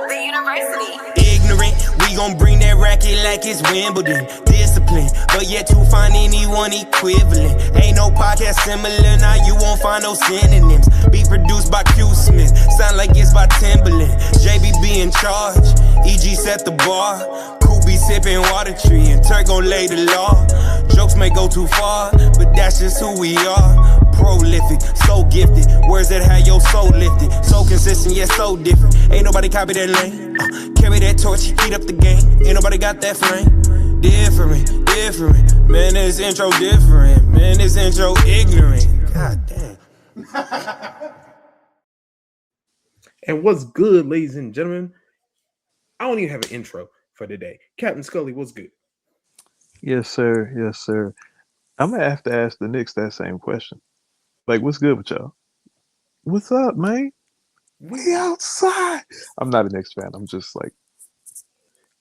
The university. Ignorant, we gon' bring that racket like it's Wimbledon. Discipline, but yet to find anyone equivalent. Ain't no podcast similar, now you won't find no synonyms. Be produced by Q Smith, sound like it's by Timberland. JBB in charge, EG set the bar. Cool be sipping water tree, and Turk gon' lay the law. Jokes may go too far, but that's just who we are. Prolific, so gifted, words that have your soul lifted. So consistent, yet so different. Ain't nobody copy that lane. Carry that torch, heat up the game. Ain't nobody got that flame. Different, different. Man, this intro different. Man, this intro ignorant. God damn. And what's good, ladies and gentlemen? I don't even have an intro for today. Captain Scully, what's good? Yes, sir. Yes, sir. I'm gonna have to ask the Knicks that same question. Like, what's good with y'all? What's up, man? We outside. I'm not a Knicks fan. I'm just like,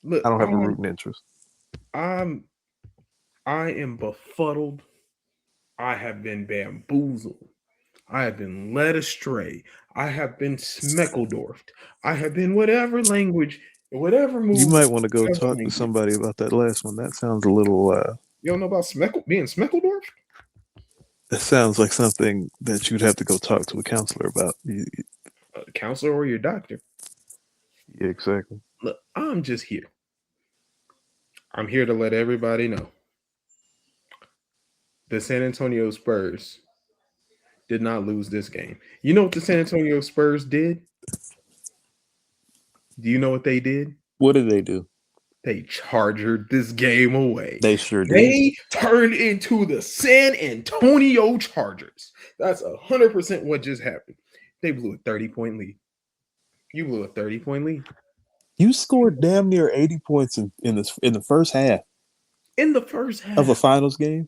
Look, I don't have a rooting interest. I am befuddled. I have been bamboozled. I have been led astray. I have been smeckledorfed. I have been whatever language, whatever move. You might want to go talk to somebody about that last one. That sounds a little. You don't know about being smeckledorfed? That sounds like something that you'd have to go talk to a counselor about. A counselor or your doctor? Yeah, exactly. Look, I'm just here. I'm here to let everybody know. The San Antonio Spurs did not lose this game. You know what the San Antonio Spurs did? Do you know what they did? What did they do? They chargered this game away. They sure did. They turned into the San Antonio Chargers. That's 100% what just happened. They blew a 30-point lead. You blew a 30-point lead. You scored damn near 80 points in the first half. In the first half of a finals game,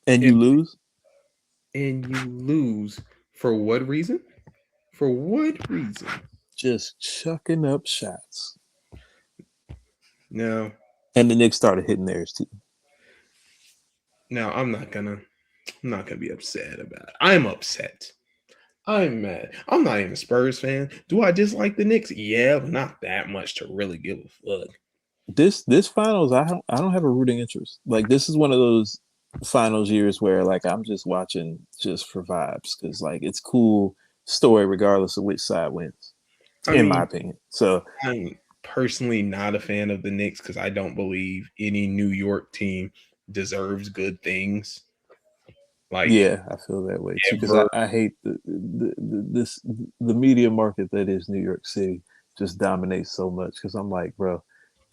and you lose. And you lose for what reason? For what reason? Just chucking up shots. No. And the Knicks started hitting theirs too. Now I'm not gonna be upset about it. I'm upset. I'm mad. I'm not even a Spurs fan. Do I dislike the Knicks? Yeah, but not that much to really give a fuck. This finals, I don't have a rooting interest. Like, this is one of those finals years where, like, I'm just watching just for vibes, because, like, it's cool story regardless of which side wins, in my opinion. So I'm personally not a fan of the Knicks because I don't believe any New York team deserves good things. Like, yeah, I feel that way too, because I hate the media market that is New York City just dominates so much. Because I'm like, bro,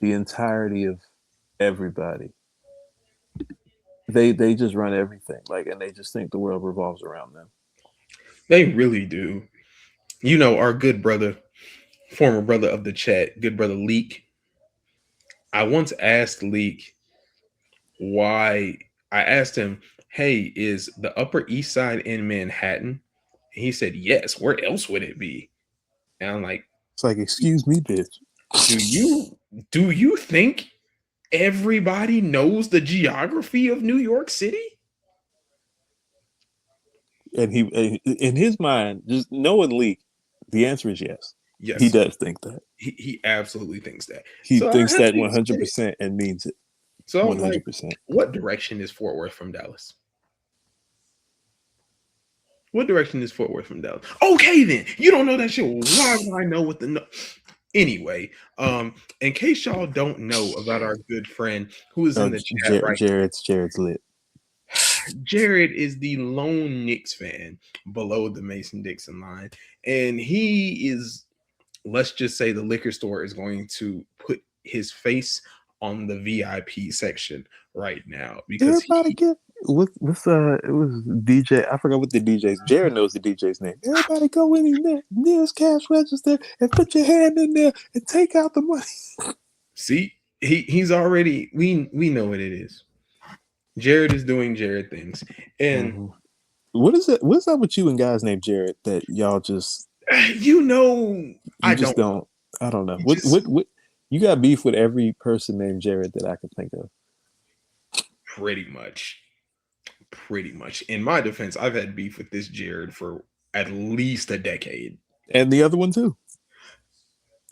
the entirety of everybody, they just run everything, like, and they just think the world revolves around them. They really do. You know, our good brother, former brother of the chat, good brother Leak. I once asked Leak why. I asked him, hey, is the Upper East Side in Manhattan? And he said, yes. Where else would it be? And I'm like, it's like, excuse me, bitch. Do you think everybody knows the geography of New York City? And he, in his mind, just knowing Leak, the answer is yes. Yes, he does think that. He absolutely thinks that. He thinks that 100% and means it. So 100%. Like, what direction is Fort Worth from Dallas? What direction is Fort Worth from Dallas? Okay, then. You don't know that shit. Why do I know what the Anyway, in case y'all don't know about our good friend who is in the chat right now. Jared's lit. Jared is the lone Knicks fan below the Mason-Dixon line. And he is, let's just say the liquor store is going to put his face on the VIP section right now, because it was DJ. I forgot what the DJ's. Jared knows the DJ's name. Everybody go in there, nearest cash register, and put your hand in there and take out the money. See, he's already. We know what it is. Jared is doing Jared things, and what is it? What's up with you and guys named Jared that y'all just? You know, I don't know. What? You got beef with every person named Jared that I can think of. Pretty much. In my defense, I've had beef with this Jared for at least a decade. And the other one too.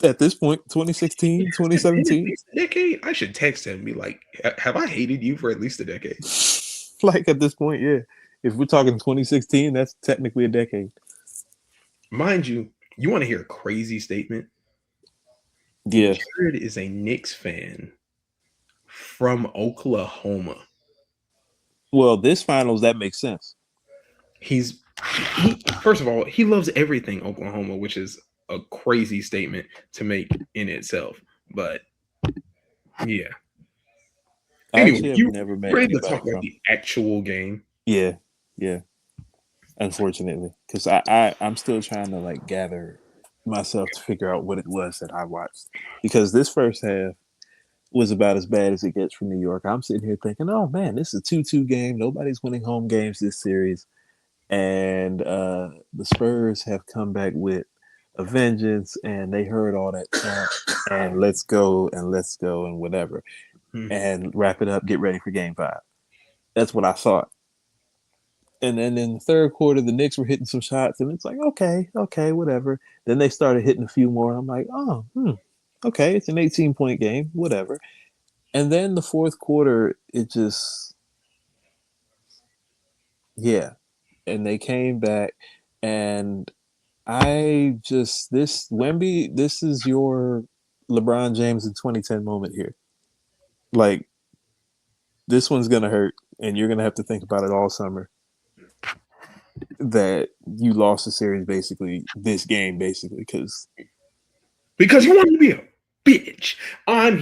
At this point, 2016, It's been at 2017. least a decade. I should text him and be like, "Have I hated you for at least a decade?" Like at this point, yeah. If we're talking 2016, that's technically a decade. Mind you, you want to hear a crazy statement? Yes. Jared is a Knicks fan from Oklahoma. Well, this finals, that makes sense. He's first of all, he loves everything Oklahoma, which is a crazy statement to make in itself. But yeah. I Anyway, actually have you never met ready to anybody talk about from. the actual game? Yeah, yeah. Unfortunately, because I'm still trying to like gather myself to figure out what it was that I watched. Because this first half was about as bad as it gets from New York. I'm sitting here thinking, oh man, this is a 2-2 game. Nobody's winning home games this series. And the Spurs have come back with a vengeance, and they heard all that chant and let's go and whatever, Hmm. and wrap it up, get ready for game 5. That's what I thought. And then in the third quarter, the Knicks were hitting some shots, and it's like, okay, whatever. Then they started hitting a few more. I'm like, okay, it's an 18-point game, whatever. And then the fourth quarter, it just, yeah. And they came back, and this Wemby, this is your LeBron James in 2010 moment here. Like, this one's gonna hurt, and you're gonna have to think about it all summer. That you lost the series this game because You want to be a bitch. I'm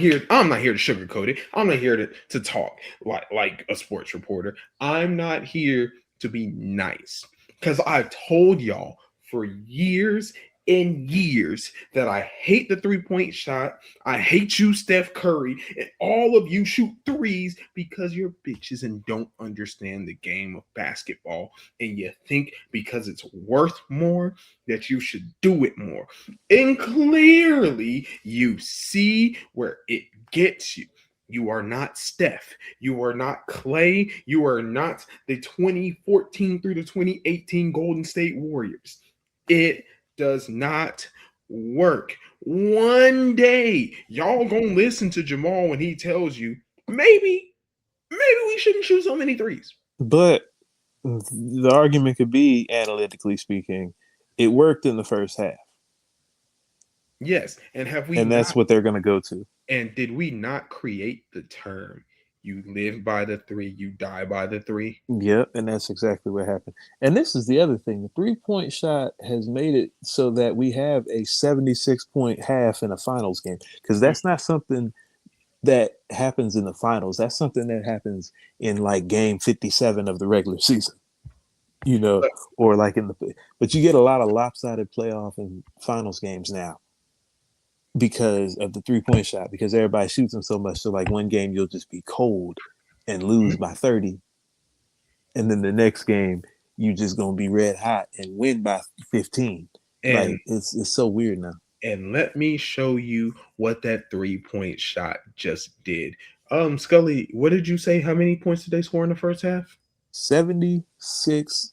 not here to sugarcoat it. I'm not here to talk like a sports reporter. I'm not here to be nice. Because I've told y'all for years and years that I hate the 3-point shot. I hate you, Steph Curry, and all of you shoot threes because you're bitches and don't understand the game of basketball. And you think because it's worth more that you should do it more. And clearly you see where it gets you. You are not Steph. You are not Clay. You are not the 2014 through the 2018 Golden State Warriors. It does not work. One day, y'all gonna listen to Jamal when he tells you, maybe we shouldn't shoot so many threes. but the argument could be, analytically speaking, it worked in the first half. Yes, and have we And that's what they're going to go to. And did we not create the term, you live by the 3, you die by the 3? Yep, and that's exactly what happened. And this is the other thing. The 3-point shot has made it so that we have a 76-point half in a finals game, because that's not something that happens in the finals. That's something that happens in like game 57 of the regular season. Or like but you get a lot of lopsided playoff and finals games now because of the 3-point shot, because everybody shoots them so much. So like one game you'll just be cold and lose by 30. And then the next game you just gonna be red hot and win by 15. And like it's so weird now. And let me show you what that 3-point shot just did. Scully, what did you say? How many points did they score in the first half? 76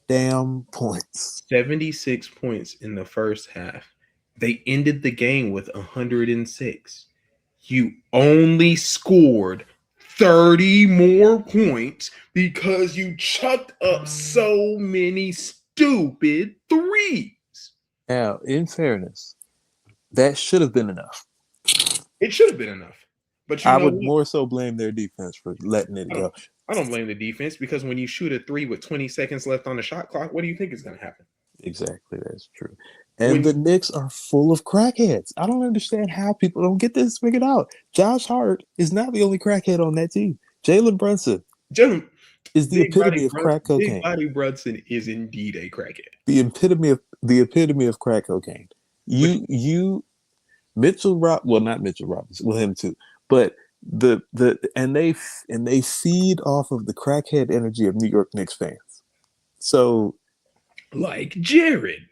damn points. 76 points in the first half. They ended the game with 106. You only scored 30 more points because you chucked up so many stupid threes. Now, in fairness, that should have been enough. It should have been enough. But I would more so blame their defense for letting it go. I don't blame the defense, because when you shoot a 3 with 20 seconds left on the shot clock, what do you think is going to happen? Exactly, that's true. And the Knicks are full of crackheads. I don't understand how people don't get this figured out. Josh Hart is not the only crackhead on that team. Jalen Brunson is the epitome of crack cocaine. Big Body Brunson is indeed a crackhead. The epitome of crack cocaine. Mitchell not Mitchell Robinson, well, him too. But they feed off of the crackhead energy of New York Knicks fans. So like Jared,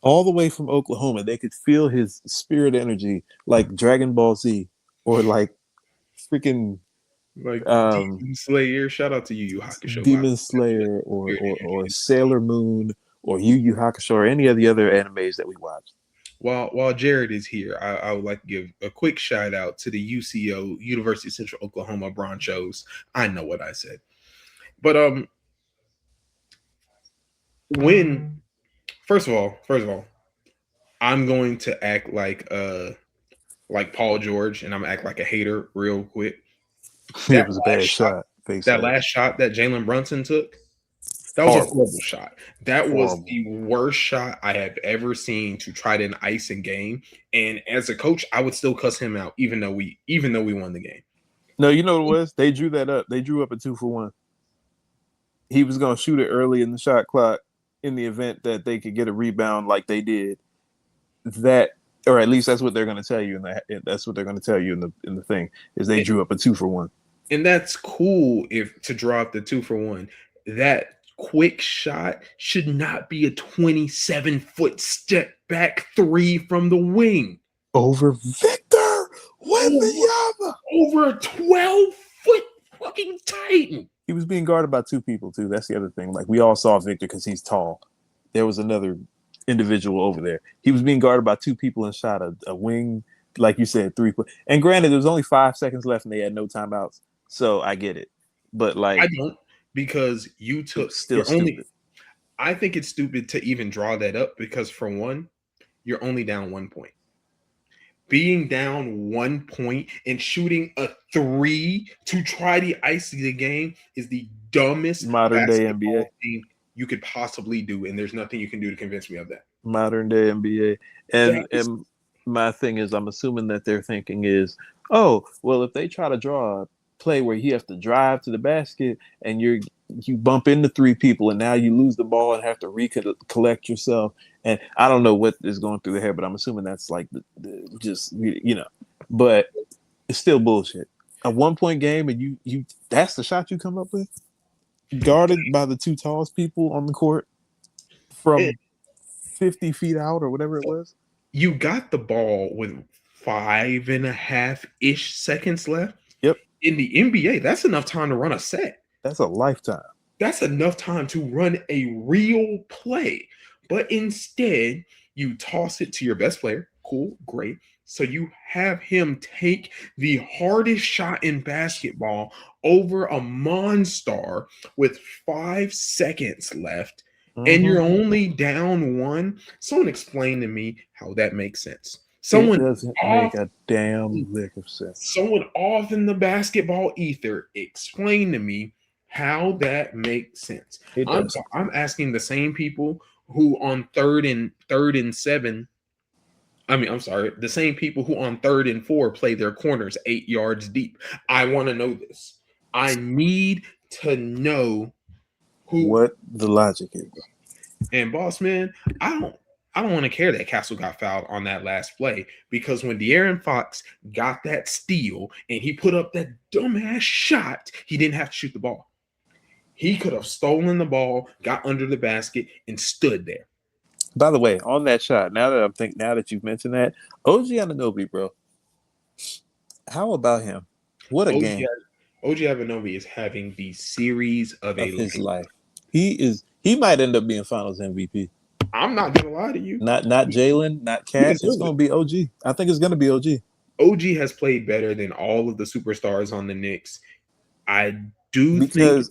all the way from Oklahoma, they could feel his spirit energy, like Dragon Ball Z, or like freaking Demon Slayer. Shout out to Yu Yu Hakusho. Demon Slayer, or Sailor Moon, or Yu Yu Hakusho or any of the other animes that we watched. While Jared is here, I would like to give a quick shout out to the UCO, University of Central Oklahoma Bronchos. I know what I said, but when first of all, I'm going to act like Paul George, and I'm gonna act like a hater real quick. It was a bad shot. That last shot that Jalen Brunson took, that was a horrible shot. That was the worst shot I have ever seen to try to ice a game. And as a coach, I would still cuss him out, even though we won the game. No, you know what it was? They drew that up. They drew up a 2-for-1. He was going to shoot it early in the shot clock in the event that they could get a rebound like they did. That, or at least that's what they're going to tell you. That's what they're going to tell you in the thing is they drew up a 2-for-1. And that's cool if to draw up the 2-for-1. That quick shot should not be a 27-foot step back three from the wing over Victor Wembanyama, over a 12-foot fucking Titan. He was being guarded by two people too. That's the other thing. Like we all saw Victor because he's tall. There was another individual over there. He was being guarded by two people and shot a wing, like you said, 3 foot. And granted, there was only 5 seconds left and they had no timeouts, so I get it. But like, I don't. Because you took still stupid. I think it's stupid to even draw that up because for one, you're only down 1 point. Being down 1 point and shooting a 3 to try to ice the game is the dumbest modern day NBA thing you could possibly do, and there's nothing you can do to convince me of that. Modern day NBA, and my thing is, I'm assuming that their thinking is, oh, well, if they try to draw a play where he has to drive to the basket and you bump into 3 people and now you lose the ball and have to recollect yourself, and I don't know what is going through the head, but I'm assuming that's like just but it's still bullshit. A 1 point game and you that's the shot you come up with, guarded by the 2 tallest people on the court from 50 feet out or whatever it was. You got the ball with 5.5-ish seconds left. Yep. In the NBA, that's enough time to run a set. That's a lifetime. That's enough time to run a real play. But instead, you toss it to your best player. Cool, great. So you have him take the hardest shot in basketball over a monster with 5 seconds left, and you're only down 1. Someone explain to me how that makes sense. Someone doesn't make a damn lick of sense. Someone off in the basketball ether, explain to me how that makes sense. I'm asking the same people who on third and 7. The same people who on 3rd and 4 play their corners 8 yards deep. I want to know this. I need to know what the logic is. And boss man, I don't want to care that Castle got fouled on that last play, because when De'Aaron Fox got that steal and he put up that dumbass shot, he didn't have to shoot the ball. He could have stolen the ball, got under the basket, and stood there. By the way, on that shot, now that you've mentioned that, OG Anunoby, bro, how about him? What a game! OG Anunoby is having the series of his life. He might end up being Finals MVP. I'm not gonna lie to you. Not Jalen, not Cat. It's gonna be OG. I think it's gonna be OG. OG has played better than all of the superstars on the Knicks. I do think,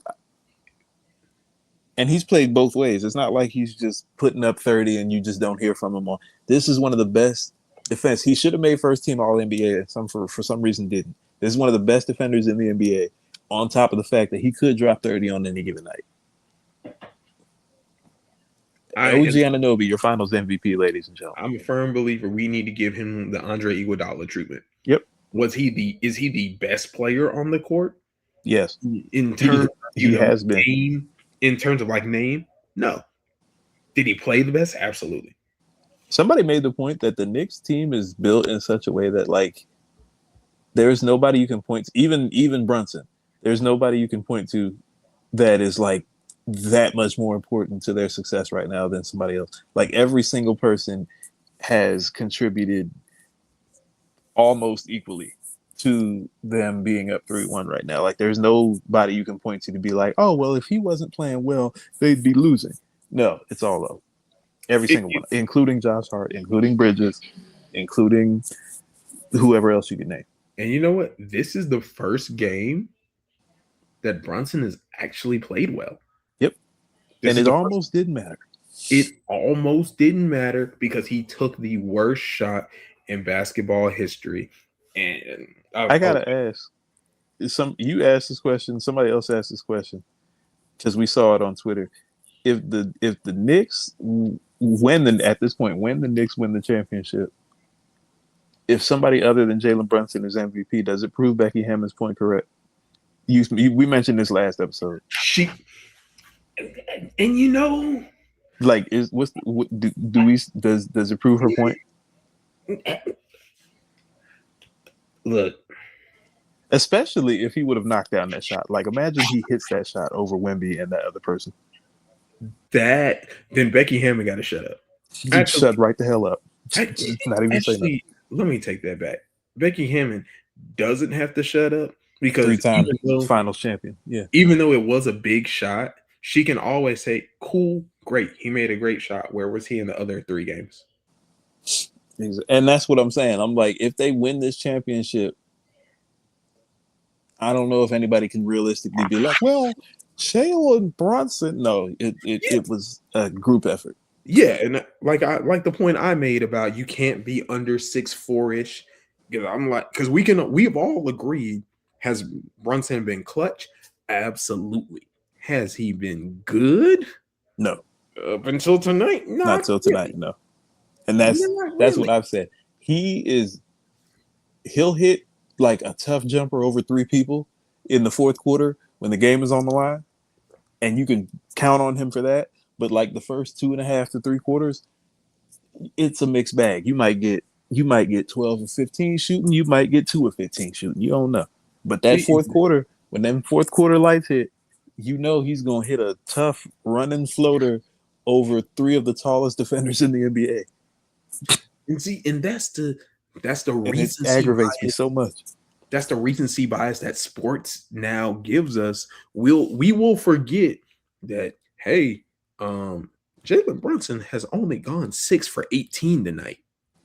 and he's played both ways. It's not like he's just putting up 30 and you just don't hear from him on. This is one of the best defense. He should have made first team All NBA. For some reason didn't. This is one of the best defenders in the NBA. On top of the fact that he could drop 30 on any given night. OG Anunoby, your Finals MVP, ladies and gentlemen. I'm a firm believer we need to give him the Andre Iguodala treatment. Yep. Is he the best player on the court? Yes. In terms he has been. Name, in terms of like name? No. Did he play the best? Absolutely. Somebody made the point that the Knicks team is built in such a way that like there's nobody you can point to, even Brunson. There's nobody you can point to that is like that much more important to their success right now than somebody else. Like every single person has contributed almost equally to them being up 3-1 right now. Like there's nobody you can point to be like, oh, well, if he wasn't playing well, they'd be losing. No, it's all of them. Every single one, including Josh Hart, including Bridges, including whoever else you can name. And you know what? This is the first game that Brunson has actually played well. Yep. And it almost didn't matter. It almost didn't matter because he took the worst shot in basketball history. And I gotta ask, you asked this question, somebody else asked this question, because we saw it on Twitter. If the Knicks at this point when the Knicks win the championship, if somebody other than Jalen Brunson is MVP, does it prove Becky Hammon's point correct? We mentioned this last episode. And you know, like, does it prove her point? Look, especially if he would have knocked down that shot. Like, imagine he hits that shot over Wemby and that other person. Then Becky Hammon got to shut up. Actually, shut right the hell up. Not even say nothing. Let me take that back. Becky Hammon doesn't have to shut up because 3-time finals champion. Yeah. Even though it was a big shot, she can always say, cool, great. He made a great shot. Where was he in the other 3 games? And that's what I'm saying. I'm like, if they win this championship, I don't know if anybody can realistically be like, well, Jalen Brunson. No, it was a group effort. Yeah, and like the point I made about you can't be under 6'4" because I'm like, because we've all agreed, has Brunson been clutch? Absolutely. Has he been good? No. Up until tonight? Not till tonight, no. And that's what I've said. He'll hit like a tough jumper over 3 people in the fourth quarter when the game is on the line, and you can count on him for that. But like the first 2.5 to 3 quarters, it's a mixed bag. You might get 12 or 15 shooting, you might get 2 or 15 shooting. You don't know. But that fourth quarter, when them fourth quarter lights hit, you know he's gonna hit a tough running floater over 3 of the tallest defenders in the NBA. And see, and that's the reason it aggravates me so much. That's the recency bias that sports now gives us. We will forget that, hey, Jalen Brunson has only gone 6 for 18 tonight.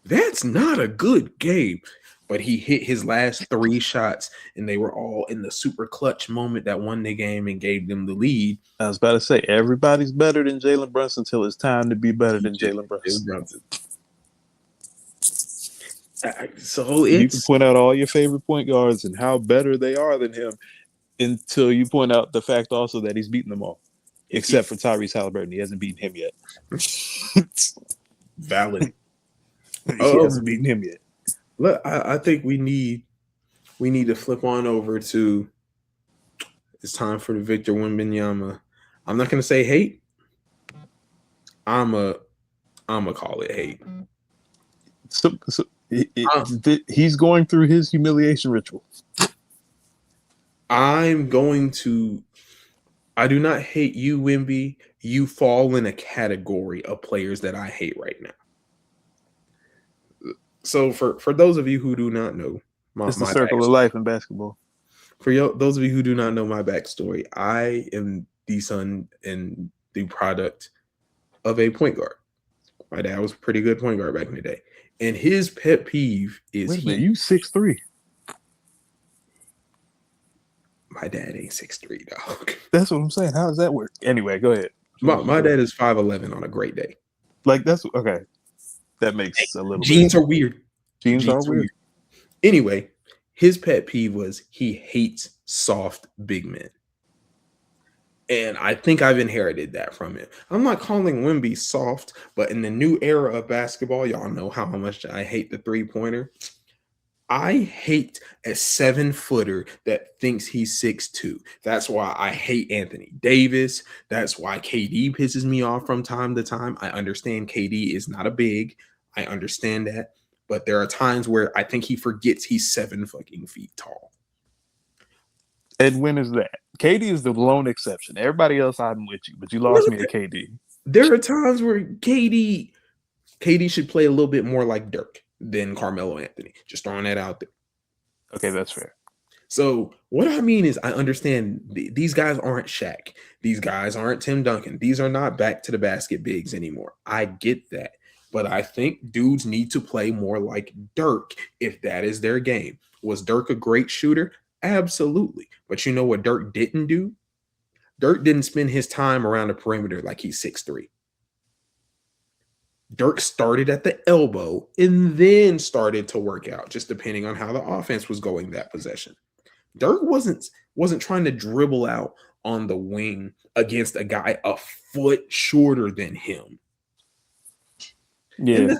That's not a good game. But he hit his last 3 shots, and they were all in the super clutch moment that won the game and gave them the lead. I was about to say, everybody's better than Jalen Brunson until it's time to be better than Jalen Brunson. So you can point out all your favorite point guards and how better they are than him until you point out the fact also that he's beaten them all, except for Tyrese Halliburton. He hasn't beaten him yet. Valid. He hasn't beaten him yet. Look, I think we need to flip on over to, it's time for the Victor Wembanyama. I'm not gonna say hate. I'm a call it hate. So he's going through his humiliation ritual. I do not hate you, Wemby. You fall in a category of players that I hate right now. So for those of you who do not know, it's the circle of life in basketball. For those of you who do not know my backstory, I am the son and the product of a point guard. My dad was a pretty good point guard back in the day. And his pet peeve is you 6'3". My dad ain't 6'3", dog. That's what I'm saying. How does that work? Anyway, go ahead. My dad is 5'11" on a great day. Like, that's okay. That makes a little Jeans are weird. Jeans are weird. Anyway, his pet peeve was he hates soft big men. And I think I've inherited that from him. I'm not calling Wemby soft, but in the new era of basketball, y'all know how much I hate the 3-pointer. I hate a 7-footer that thinks he's 6'2". That's why I hate Anthony Davis. That's why KD pisses me off from time to time. I understand KD is not a big. I understand that. But there are times where I think he forgets he's 7 fucking feet tall. And when is that? KD is the lone exception. Everybody else, I'm with you, but you lost me at KD. There are times where KD should play a little bit more like Dirk than Carmelo Anthony. Just throwing that out there. Okay, that's fair. So what I mean is, I understand these guys aren't Shaq. These guys aren't Tim Duncan. These are not back to the basket bigs anymore. I get that. But I think dudes need to play more like Dirk if that is their game. Was Dirk a great shooter? Absolutely. But you know what Dirk didn't do? Dirk didn't spend his time around the perimeter like he's 6'3". Dirk started at the elbow and then started to work out, just depending on how the offense was going that possession. Dirk wasn't trying to dribble out on the wing against a guy a foot shorter than him. Yeah. And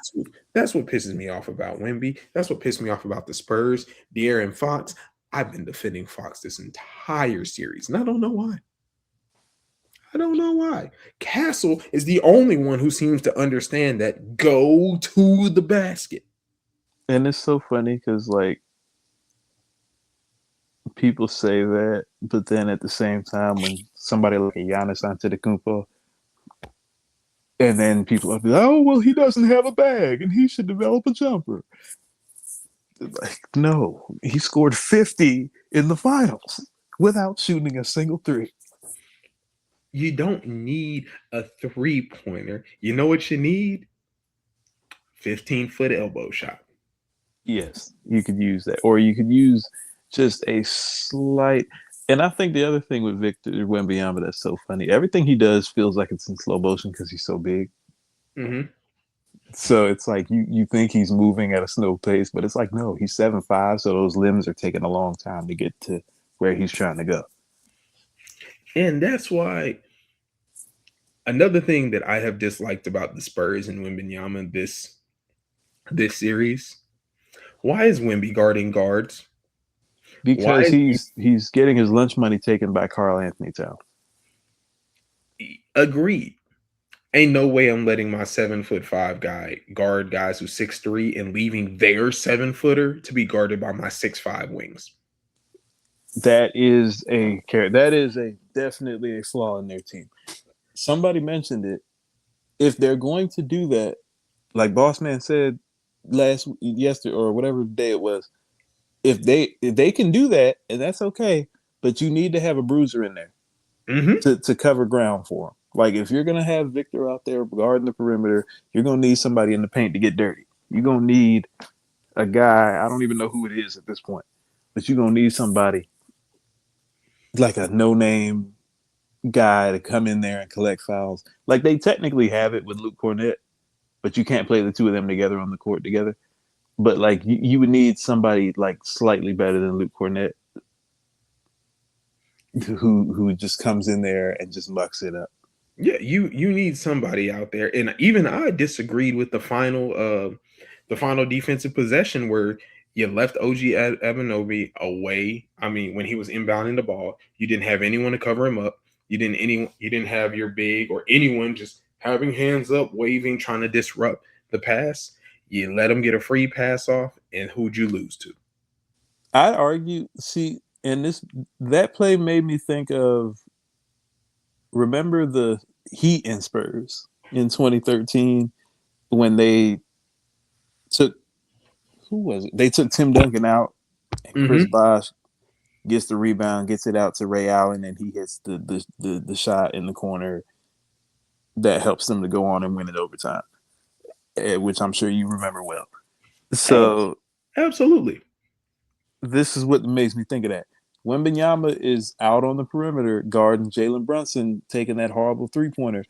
that's what pisses me off about Wemby. That's what pissed me off about the Spurs. De'Aaron Fox. I've been defending Fox this entire series, and I don't know why. I don't know why. Castle is the only one who seems to understand that go to the basket. And it's so funny because, like, people say that, but then at the same time, when somebody like a Giannis Antetokounmpo, and then people are like, oh, well, he doesn't have a bag and he should develop a jumper. Like, no, he scored 50 in the finals without shooting a single three. You don't need a three-pointer. You know what you need? 15-foot elbow shot. Yes, you could use that. Or you could use just a slight. And I think the other thing with Victor Wembanyama that's so funny, everything he does feels like it's in slow motion because he's so big. Mm-hmm. So it's like you think he's moving at a slow pace, but it's like, no, he's 7'5", so those limbs are taking a long time to get to where he's trying to go. And that's why another thing that I have disliked about the Spurs and Wembanyama this series, why is Wemby guarding guards? Because he's getting his lunch money taken by Karl Anthony Towns. Agreed. Ain't no way I'm letting my 7'5" guy guard guys who 6'3" and leaving their 7-footer to be guarded by my 6'5" wings. That is definitely a flaw in their team. Somebody mentioned it. If they're going to do that, like Boss Man said yesterday or whatever day it was, if they can do that, and that's okay, but you need to have a bruiser in there to cover ground for him. Like, if you're gonna have Victor out there guarding the perimeter, you're gonna need somebody in the paint to get dirty. You're gonna need a guy. I don't even know who it is at this point, but you're gonna need somebody like a no-name guy to come in there and collect fouls. Like, they technically have it with Luke Cornett, but you can't play the two of them together on the court together. But like, you would need somebody like slightly better than Luke Cornett, who just comes in there and just mucks it up. Yeah, you need somebody out there. And even I disagreed with the final defensive possession where you left OG Anunoby away. I mean, when he was inbounding the ball, you didn't have anyone to cover him up. You didn't have your big or anyone just having hands up, waving, trying to disrupt the pass. You let him get a free pass off, and who'd you lose to? I'd argue, and that play made me think of, remember the Heat and Spurs in 2013 when they took, who was it? They took Tim Duncan out, and Chris Bosh gets the rebound, gets it out to Ray Allen, and he hits the shot in the corner that helps them to go on and win it overtime, which I'm sure you remember well. So absolutely, this is what makes me think of that. Wembanyama is out on the perimeter guarding Jalen Brunson, taking that horrible three-pointer,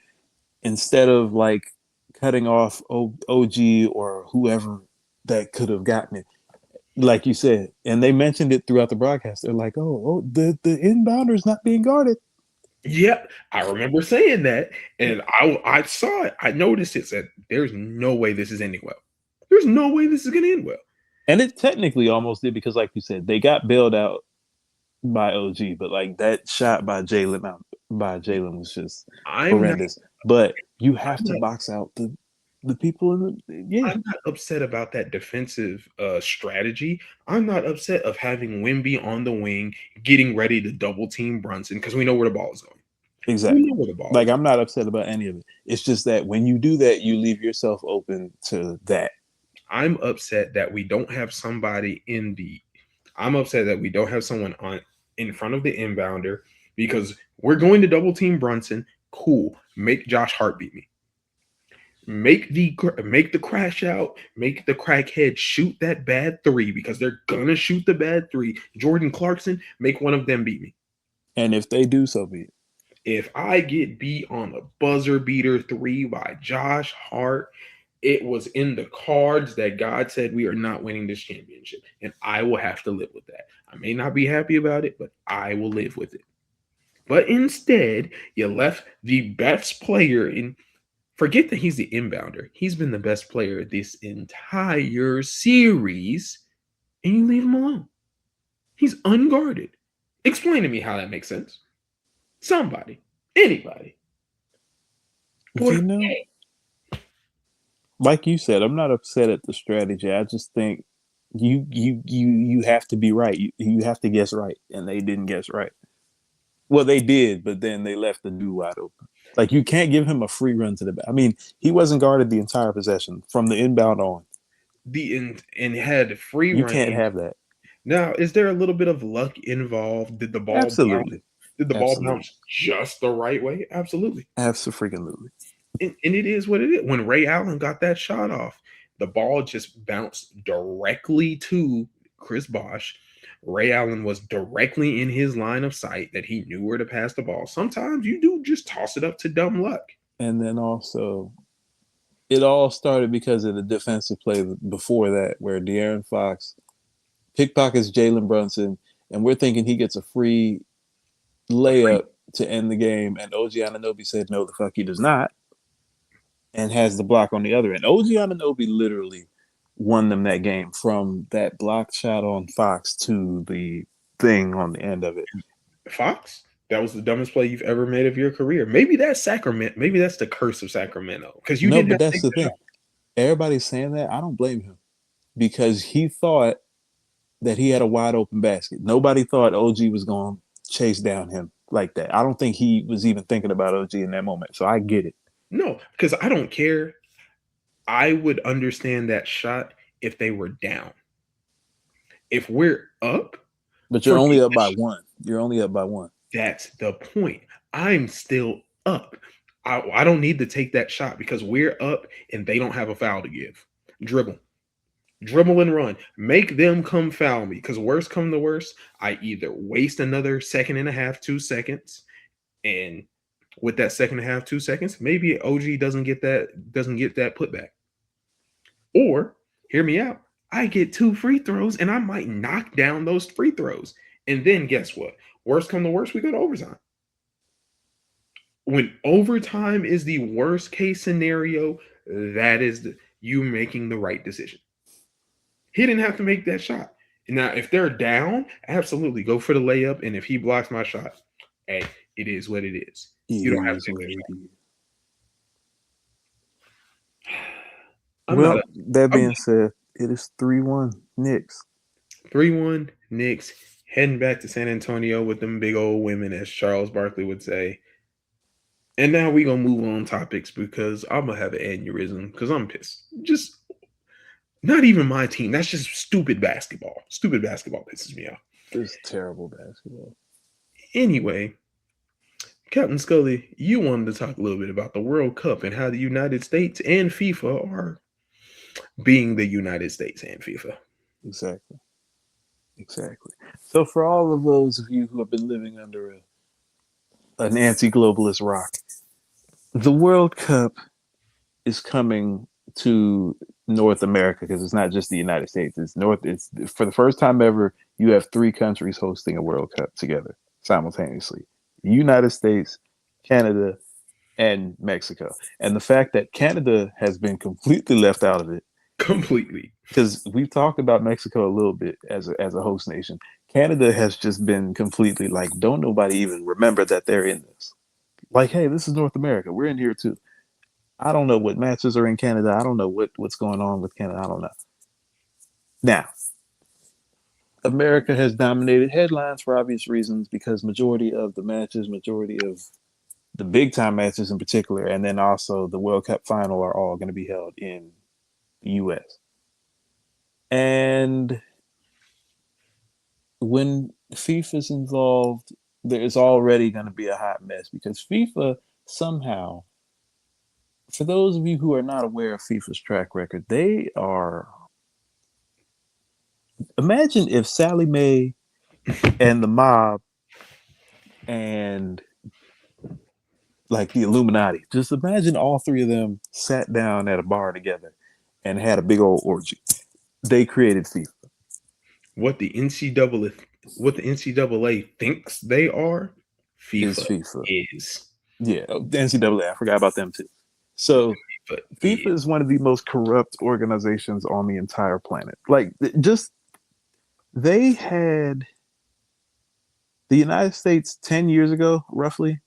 instead of like cutting off OG or whoever that could have gotten it. Like you said, and they mentioned it throughout the broadcast. They're like, oh, the inbounder is not being guarded. Yeah, I remember saying that, and I saw it. I noticed it. Said, "There's no way this is ending well. There's no way this is going to end well." And it technically almost did, because, like you said, they got bailed out by OG, but like that shot by Jalen was just horrendous. But you have to box out the people in the. Yeah, I'm not upset about that defensive strategy. I'm not upset of having Wemby on the wing, getting ready to double team Brunson, because we know where the ball is going. Exactly. We know where the ball is. I'm not upset about any of it. It's just that when you do that, you leave yourself open to that. I'm upset that we don't have somebody in the I'm upset that we don't have someone on in front of the inbounder because we're going to double team Brunson. Cool. Make Josh Hart beat me. Make the crash out, make the crackhead shoot that bad three because they're gonna shoot the bad three. Jordan Clarkson, make one of them beat me. And if they do, so be it. If I get beat on the buzzer beater three by Josh Hart, it was in the cards that God said we are not winning this championship, and I will have to live with that. I may not be happy about it, but I will live with it. But instead, you left the best player in. Forget that he's the inbounder. He's been the best player this entire series, and you leave him alone. He's unguarded. Explain to me how that makes sense. Somebody, anybody. You know, like you said, I'm not upset at the strategy. I just think you have to be right. You have to guess right, and they didn't guess right. Well, they did, but then they left the dude wide open. Like you can't give him a free run to the back. I mean, he wasn't guarded the entire possession from the inbound on. And had free You running. can't have that. Now, is there a little bit of luck involved? Did the ball Absolutely. bounce just the right way? Absolutely. Absolutely. And it is what it is. When Ray Allen got that shot off, the ball just bounced directly to Chris Bosh. Ray Allen was directly in his line of sight that he knew where to pass the ball. Sometimes you do just toss it up to dumb luck. And then also, it all started because of the defensive play before that, where De'Aaron Fox pickpockets Jalen Brunson, and we're thinking he gets a free layup to end the game, and OG Anunoby said, no, the fuck he does not, and has the block on the other end. OG Anunoby literally won them that game from that blocked shot on Fox to the thing on the end of it. Fox? That was the dumbest play you've ever made of your career. Maybe that's Sacramento. Maybe that's the curse of Sacramento. Because you didn't. But that's the thing. Everybody's saying that. I don't blame him because he thought that he had a wide open basket. Nobody thought OG was going to chase down him like that. I don't think he was even thinking about OG in that moment. So I get it. No, because I don't care. I would understand that shot if they were down. If we're up. But you're only up by one. You're only up by one. That's the point. I'm still up. I don't need to take that shot because we're up and they don't have a foul to give. Dribble and run. Make them come foul me because worst come to worst, I either waste another second and a half, 2 seconds, and with that second and a half, 2 seconds, maybe OG doesn't get that putback. Or, hear me out, I get 2 free throws and I might knock down those free throws. And then guess what? Worst come to worst, we go to overtime. When overtime is the worst case scenario, that is you making the right decision. He didn't have to make that shot. Now, if they're down, absolutely go for the layup. And if he blocks my shot, hey, it is what it is. You don't have to take that shot. Well, that being said, it is 3-1 Knicks. 3-1 Knicks heading back to San Antonio with them big old women, as Charles Barkley would say. And now we're going to move on topics because I'm going to have an aneurysm because I'm pissed. Just not even my team. That's just stupid basketball. Stupid basketball pisses me off. It's terrible basketball. Anyway, Captain Scully, you wanted to talk a little bit about the World Cup and how the United States and FIFA are being the United States and FIFA. Exactly. So for all of those of you who have been living under an anti-globalist rock, the World Cup is coming to North America because it's not just the United States. It's for the first time ever, you have 3 countries hosting a World Cup together simultaneously. The United States, Canada, and Mexico. And the fact that Canada has been completely left out of it. Completely. Because we've talked about Mexico a little bit as a host nation. Canada has just been completely like, don't nobody even remember that they're in this. Like, hey, this is North America. We're in here too. I don't know what matches are in Canada. I don't know what's going on with Canada. I don't know. Now, America has dominated headlines for obvious reasons because majority of the matches, majority of the big time matches in particular, and then also the World Cup final are all going to be held in the U.S. And when FIFA's involved, there's already going to be a hot mess because FIFA somehow, for those of you who are not aware of FIFA's track record, they are. Imagine if Sally Mae and the mob and like the Illuminati, just imagine all three of them sat down at a bar together and had a big old orgy. They created FIFA. What the NCAA thinks they are, Is FIFA FIFA. is. Yeah, the NCAA. I forgot about them too. So FIFA is one of the most corrupt organizations on the entire planet. Like, just they had the United States 10 years ago, roughly,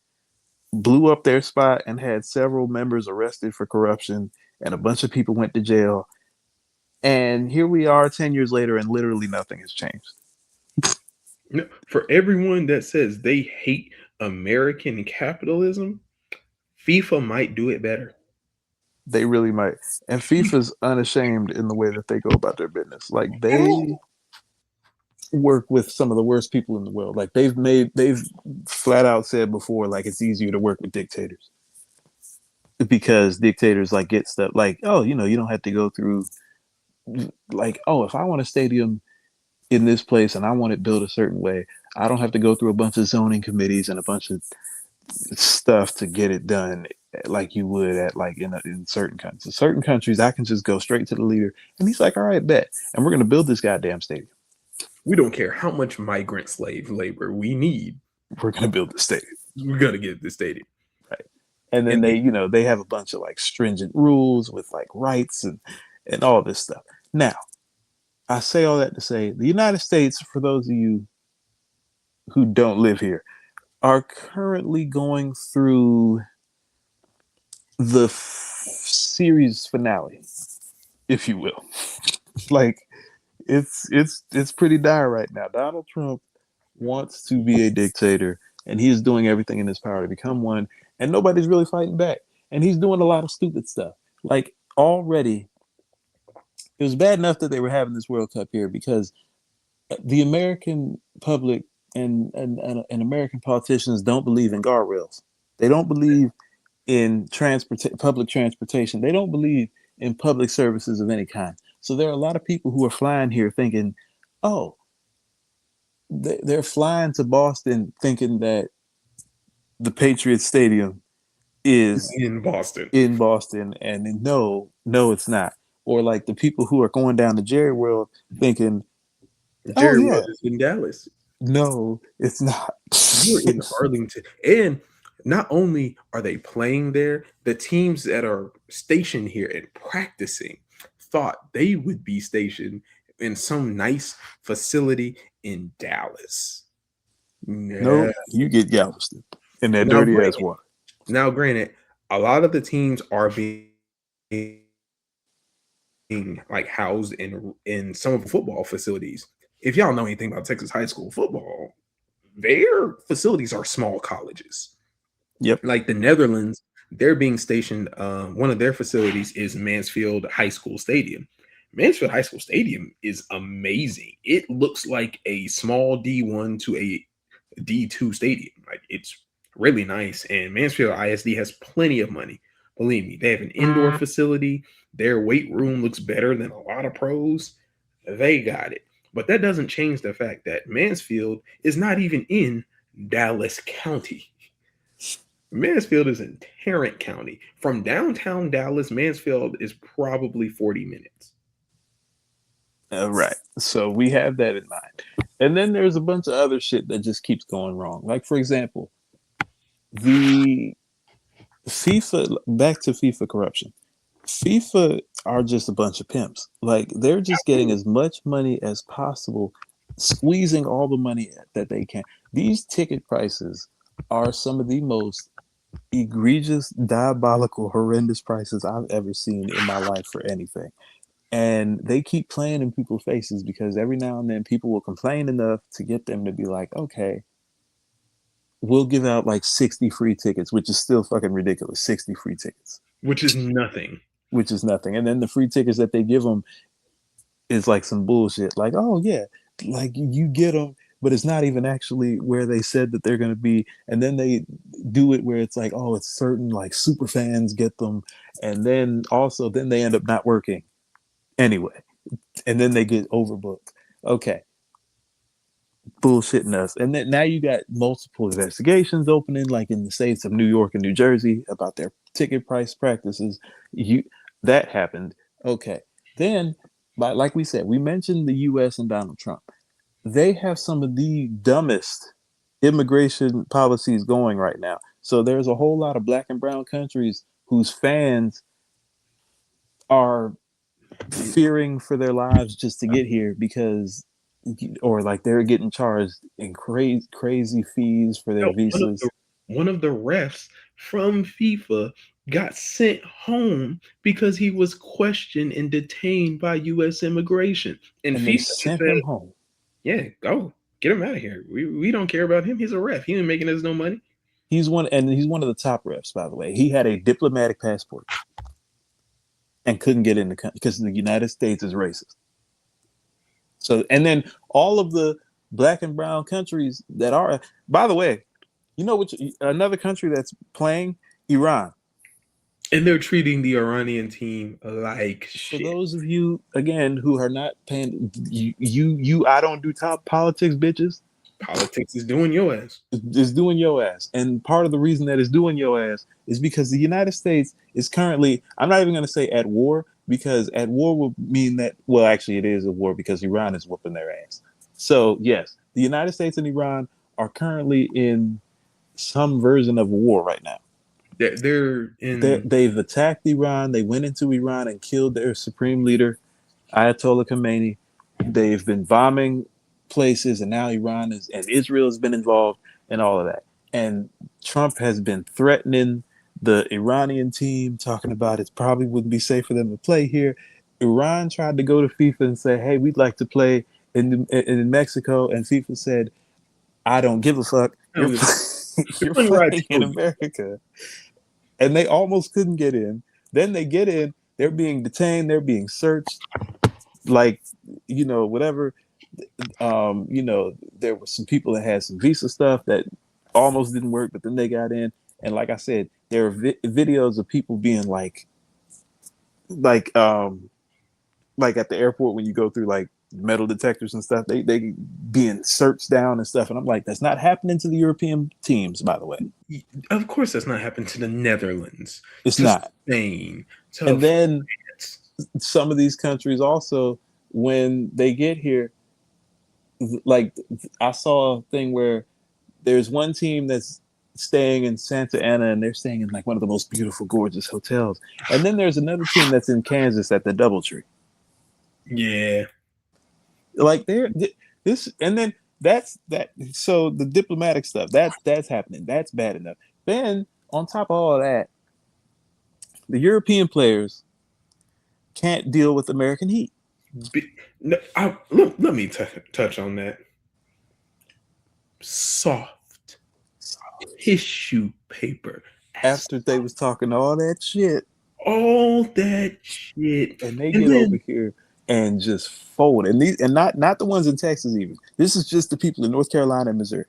blew up their spot and had several members arrested for corruption, and a bunch of people went to jail. And here we are 10 years later, and literally nothing has changed. For everyone that says they hate American capitalism, FIFA might do it better. They really might. And FIFA's unashamed in the way that they go about their business. Like, they work with some of the worst people in the world. Like, they've flat out said before, like, it's easier to work with dictators because dictators like get stuff like, oh, you don't have to go through, like, oh, if I want a stadium in this place and I want it built a certain way, I don't have to go through a bunch of zoning committees and a bunch of stuff to get it done like you would at like in certain countries. Certain countries, I can just go straight to the leader and he's like, all right, bet. And we're going to build this goddamn stadium. We don't care how much migrant slave labor we need. We're going to build the stadium. We're going to get the stadium. Right. And then they have a bunch of like stringent rules with like rights and all this stuff. Now, I say all that to say the United States, for those of you who don't live here, are currently going through the series finale, if you will. Like, it's pretty dire right now. Donald Trump wants to be a dictator, and he is doing everything in his power to become one, and nobody's really fighting back. And he's doing a lot of stupid stuff. Like, already, it was bad enough that they were having this World Cup here because the American public and American politicians don't believe in guardrails. They don't believe in public transportation. They don't believe in public services of any kind. So there are a lot of people who are flying here thinking, oh, they're flying to Boston thinking that the Patriots Stadium is in Boston. And no, it's not. Or like the people who are going down to Jerry World thinking, Jerry World is in Dallas. No, it's not. You're in Arlington. And not only are they playing there, the teams that are stationed here and practicing thought they would be stationed in some nice facility in Dallas. No, you get Galveston in that dirty ass water. Now, granted, a lot of the teams are being like housed in some of the football facilities. If y'all know anything about Texas high school football, their facilities are small colleges. Yep. Like the Netherlands, they're being stationed. One of their facilities is Mansfield High School Stadium. Mansfield High School Stadium is amazing. It looks like a small D1 to a D2 stadium. Like, it's really nice. And Mansfield ISD has plenty of money. Believe me, they have an indoor facility. Their weight room looks better than a lot of pros. They got it. But that doesn't change the fact that Mansfield is not even in Dallas County. Mansfield is in Tarrant County. From downtown Dallas, Mansfield is probably 40 minutes. Right. So we have that in mind. And then there's a bunch of other shit that just keeps going wrong. Like, for example, the FIFA, back to FIFA corruption. FIFA are just a bunch of pimps. Like, they're just getting as much money as possible, squeezing all the money that they can. These ticket prices are some of the most egregious, diabolical, horrendous prices I've ever seen in my life for anything. And they keep playing in people's faces because every now and then people will complain enough to get them to be like, okay, we'll give out like 60 free tickets, which is still fucking ridiculous. 60 free tickets. Which is nothing. And then the free tickets that they give them is like some bullshit. Like, oh yeah, like you get them, but it's not even actually where they said that they're going to be. And then they do it where it's like, oh, it's certain like super fans get them, and then also then they end up not working anyway, and then they get overbooked. Okay, bullshitting us. And then now you got multiple investigations opening, like in the states of New York and New Jersey, about their ticket price practices. You that happened. Okay, then, but like we said, we mentioned the U.S. and Donald Trump. They have some of the dumbest immigration policies going right now. So there's a whole lot of black and brown countries whose fans are fearing for their lives just to get here because, or like they're getting charged in crazy fees for their No, visas. one of the refs from FIFA got sent home because he was questioned and detained by U.S. immigration. And And they FIFA just sent said, him home. "Yeah, go get him out of here. We don't care about him. He's a ref. He ain't making us no money." He's one of the top refs, by the way. He had a diplomatic passport and couldn't get in the country because the United States is racist. So, and then all of the black and brown countries that are, by the way, you know which another country that's playing? Iran. And they're treating the Iranian team like For shit. those of you again who are not paying, I don't do top politics, bitches. Politics is doing your ass. Is doing your ass, and part of the reason that it's doing your ass is because the United States is currently. I'm not even going to say at war because at war will mean that. Well, actually, it is a war because Iran is whooping their ass. So yes, the United States and Iran are currently in some version of a war right now. They're in. They've attacked Iran. They went into Iran and killed their supreme leader, Ayatollah Khomeini. They've been bombing places, and now Iran is and Israel has been involved in all of that. And Trump has been threatening the Iranian team, talking about it probably wouldn't be safe for them to play here. Iran tried to go to FIFA and say, "Hey, we'd like to play in Mexico," and FIFA said, "I don't give a fuck. You're playing in America." And they almost couldn't get in. Then they get in, they're being detained, they're being searched, like, whatever. There were some people that had some visa stuff that almost didn't work, but then they got in. And like I said, there are videos of people being like at the airport when you go through like metal detectors and stuff, they being searched down and stuff. And I'm like, that's not happening to the European teams, by the way. Of course, that's not happened to the Netherlands. It's not. Spain. And then some of these countries also, when they get here, like I saw a thing where there's one team that's staying in Santa Ana and they're staying in like one of the most beautiful, gorgeous hotels. And then there's another team that's in Kansas at the DoubleTree. Yeah. Like this, and then that's that. So the diplomatic stuff that's happening. That's bad enough. Then on top of all of that, the European players can't deal with American heat. Let me touch on that. Soft tissue paper. After they was talking all that shit, and they get over here and just fold. And not the ones in Texas even. This is just the people in North Carolina and Missouri.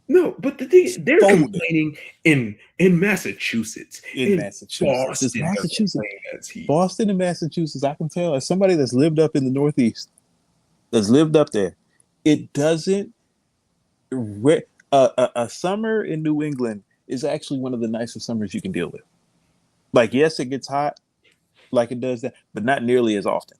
No, but the thing they're complaining in Massachusetts. In Massachusetts. Boston and Massachusetts, I can tell as somebody that's lived up in the Northeast, that's lived up there, it doesn't a summer in New England is actually one of the nicer summers you can deal with. Like, yes, it gets hot like it does that, but not nearly as often.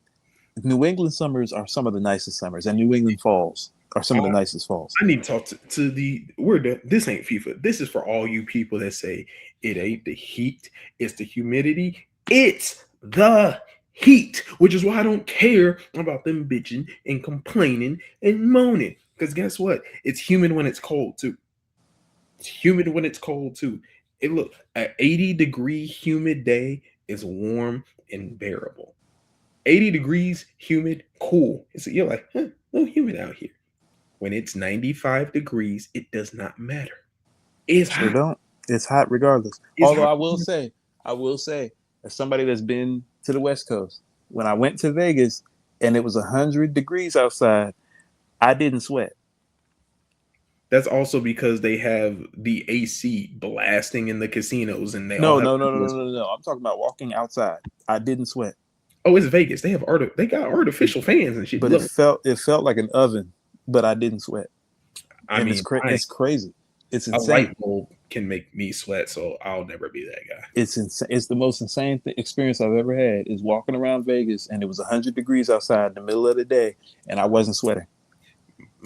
New England summers are some of the nicest summers, and New England falls are some of the nicest falls. I need to talk to this ain't FIFA. This is for all you people that say it ain't the heat, it's the humidity. It's the heat, which is why I don't care about them bitching and complaining and moaning. Because guess what? It's humid when it's cold too. It's humid when it's cold too. An 80-degree humid day is warm and bearable. 80 degrees, humid, cool. You're like, a little humid out here. When it's 95 degrees, it does not matter. It's hot. It's hot regardless. Although I will say, as somebody that's been to the West Coast, when I went to Vegas and it was 100 degrees outside, I didn't sweat. That's also because they have the AC blasting in the casinos, and they all No, have. no, no, no, no, no, no. I'm talking about walking outside. I didn't sweat. Oh, it's Vegas. They have they got It, artificial fans and shit. but Look, it felt like an oven, but I didn't sweat. I And mean, it's crazy. It's a insane. light bulb can make me sweat, so I'll never be that guy. It's insane. It's the most insane experience I've ever had. Is walking around Vegas and it was 100 degrees outside in the middle of the day, and I wasn't sweating.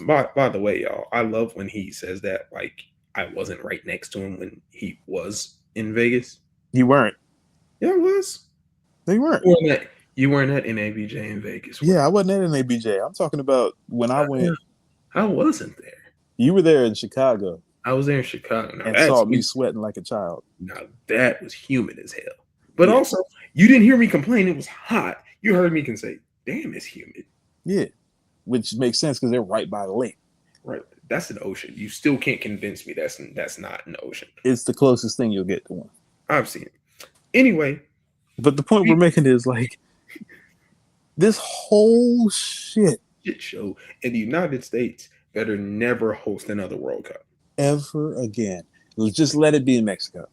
By the way, y'all, I love when he says that. Like, I wasn't right next to him when he was in Vegas. You weren't. Yeah, I was. No, you weren't. You weren't at NABJ in Vegas. Yeah, I wasn't at an ABJ. I'm talking about when I went. I wasn't there. You were there in Chicago. I was there in Chicago. Now, and saw me sweating like a child. Now that was humid as hell. But also, you didn't hear me complain. It was hot. You heard me say, "Damn, it's humid." Yeah, which makes sense because they're right by the lake. Right, that's an ocean. You still can't convince me that's not an ocean. It's the closest thing you'll get to one. I've seen it. Anyway, but the point we're making is like this whole shit show in the United States better never host another World Cup ever again. Just let it be in Mexico.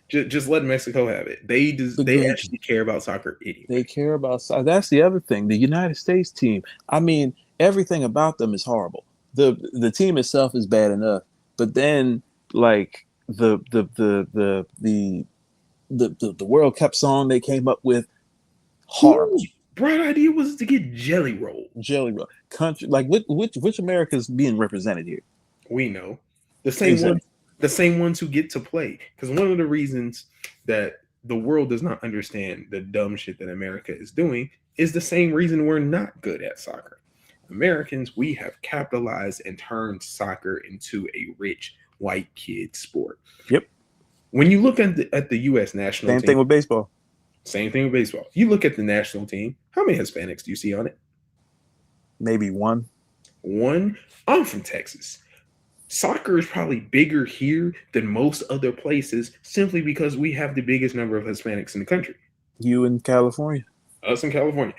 Just let Mexico have it. They actually care about soccer anyway. They care about soccer. That's the other thing. The United States team. I mean, everything about them is horrible. The team itself is bad enough, but then like the World Cup song they came up with, horrible. Bright idea was to get jelly roll. Country, like which America's being represented here? We know the same ones who get to play. Because one of the reasons that the world does not understand the dumb shit that America is doing is the same reason we're not good at soccer. Americans, we have capitalized and turned soccer into a rich white kid sport. Yep. When you look at the U.S. national team, same thing with baseball. Same thing with baseball. You look at the national team. How many Hispanics do you see on it? Maybe one. One? I'm from Texas. Soccer is probably bigger here than most other places simply because we have the biggest number of Hispanics in the country. You in California. Us in California.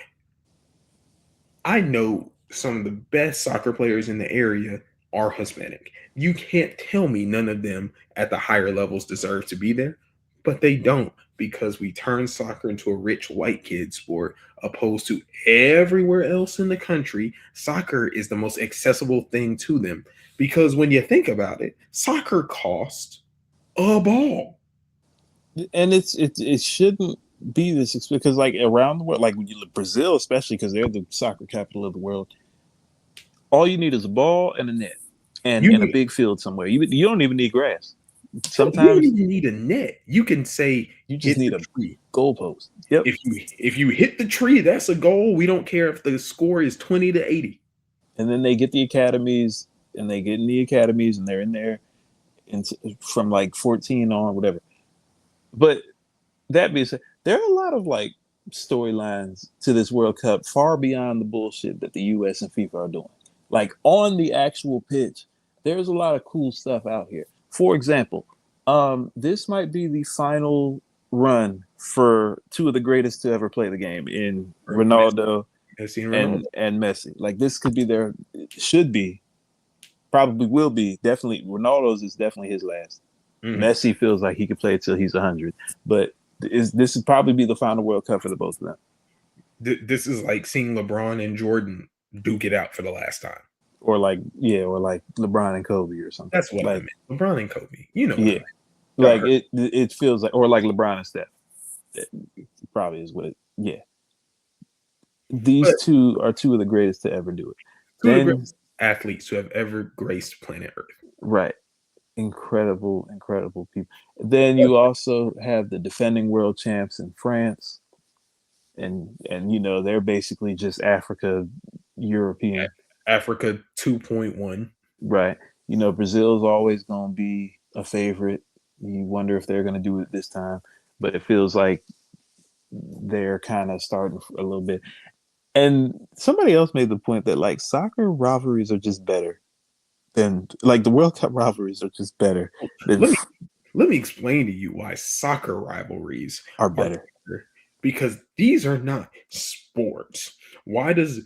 I know some of the best soccer players in the area are Hispanic. You can't tell me none of them at the higher levels deserve to be there, but they don't, because we turn soccer into a rich white kid sport opposed to everywhere else in the country. Soccer is the most accessible thing to them because when you think about it, soccer costs a ball. And it shouldn't be this because like around the world, like when you look Brazil, especially because they're the soccer capital of the world, all you need is a ball and a net and a big field somewhere. You don't even need grass. Sometimes you don't even need a net. You can say you just need a tree goalpost. Yep. If you hit the tree, that's a goal. We don't care if the score is 20-80. And then they get the academies, and they get in the academies, and they're in there, from like 14 on, whatever. But that being said, there are a lot of like storylines to this World Cup far beyond the bullshit that the U.S. and FIFA are doing. Like on the actual pitch, there's a lot of cool stuff out here. For example, this might be the final run for two of the greatest to ever play the game in Ronaldo and Messi. Like this could be should be, probably will be, definitely. Ronaldo's is definitely his last. Mm-hmm. Messi feels like he could play until he's 100, but this would probably be the final World Cup for the both of them. This is like seeing LeBron and Jordan duke it out for the last time. Or like LeBron and Kobe or something. That's what I meant. LeBron and Kobe. You know. Yeah. Like it feels like, or like LeBron and Steph. It probably is what it. Yeah. These two are two of the greatest to ever do it. Two of the greatest athletes who have ever graced planet Earth. Right. Incredible people. Then you also have the defending world champs in France. And they're basically just Africa, European. Africa 2.1. Right. Brazil's always going to be a favorite. You wonder if they're going to do it this time, but it feels like they're kind of starting a little bit. And somebody else made the point that like soccer rivalries are just better than like the World Cup rivalries are just better. Let me explain to you why soccer rivalries are better. Because these are not sports. Why does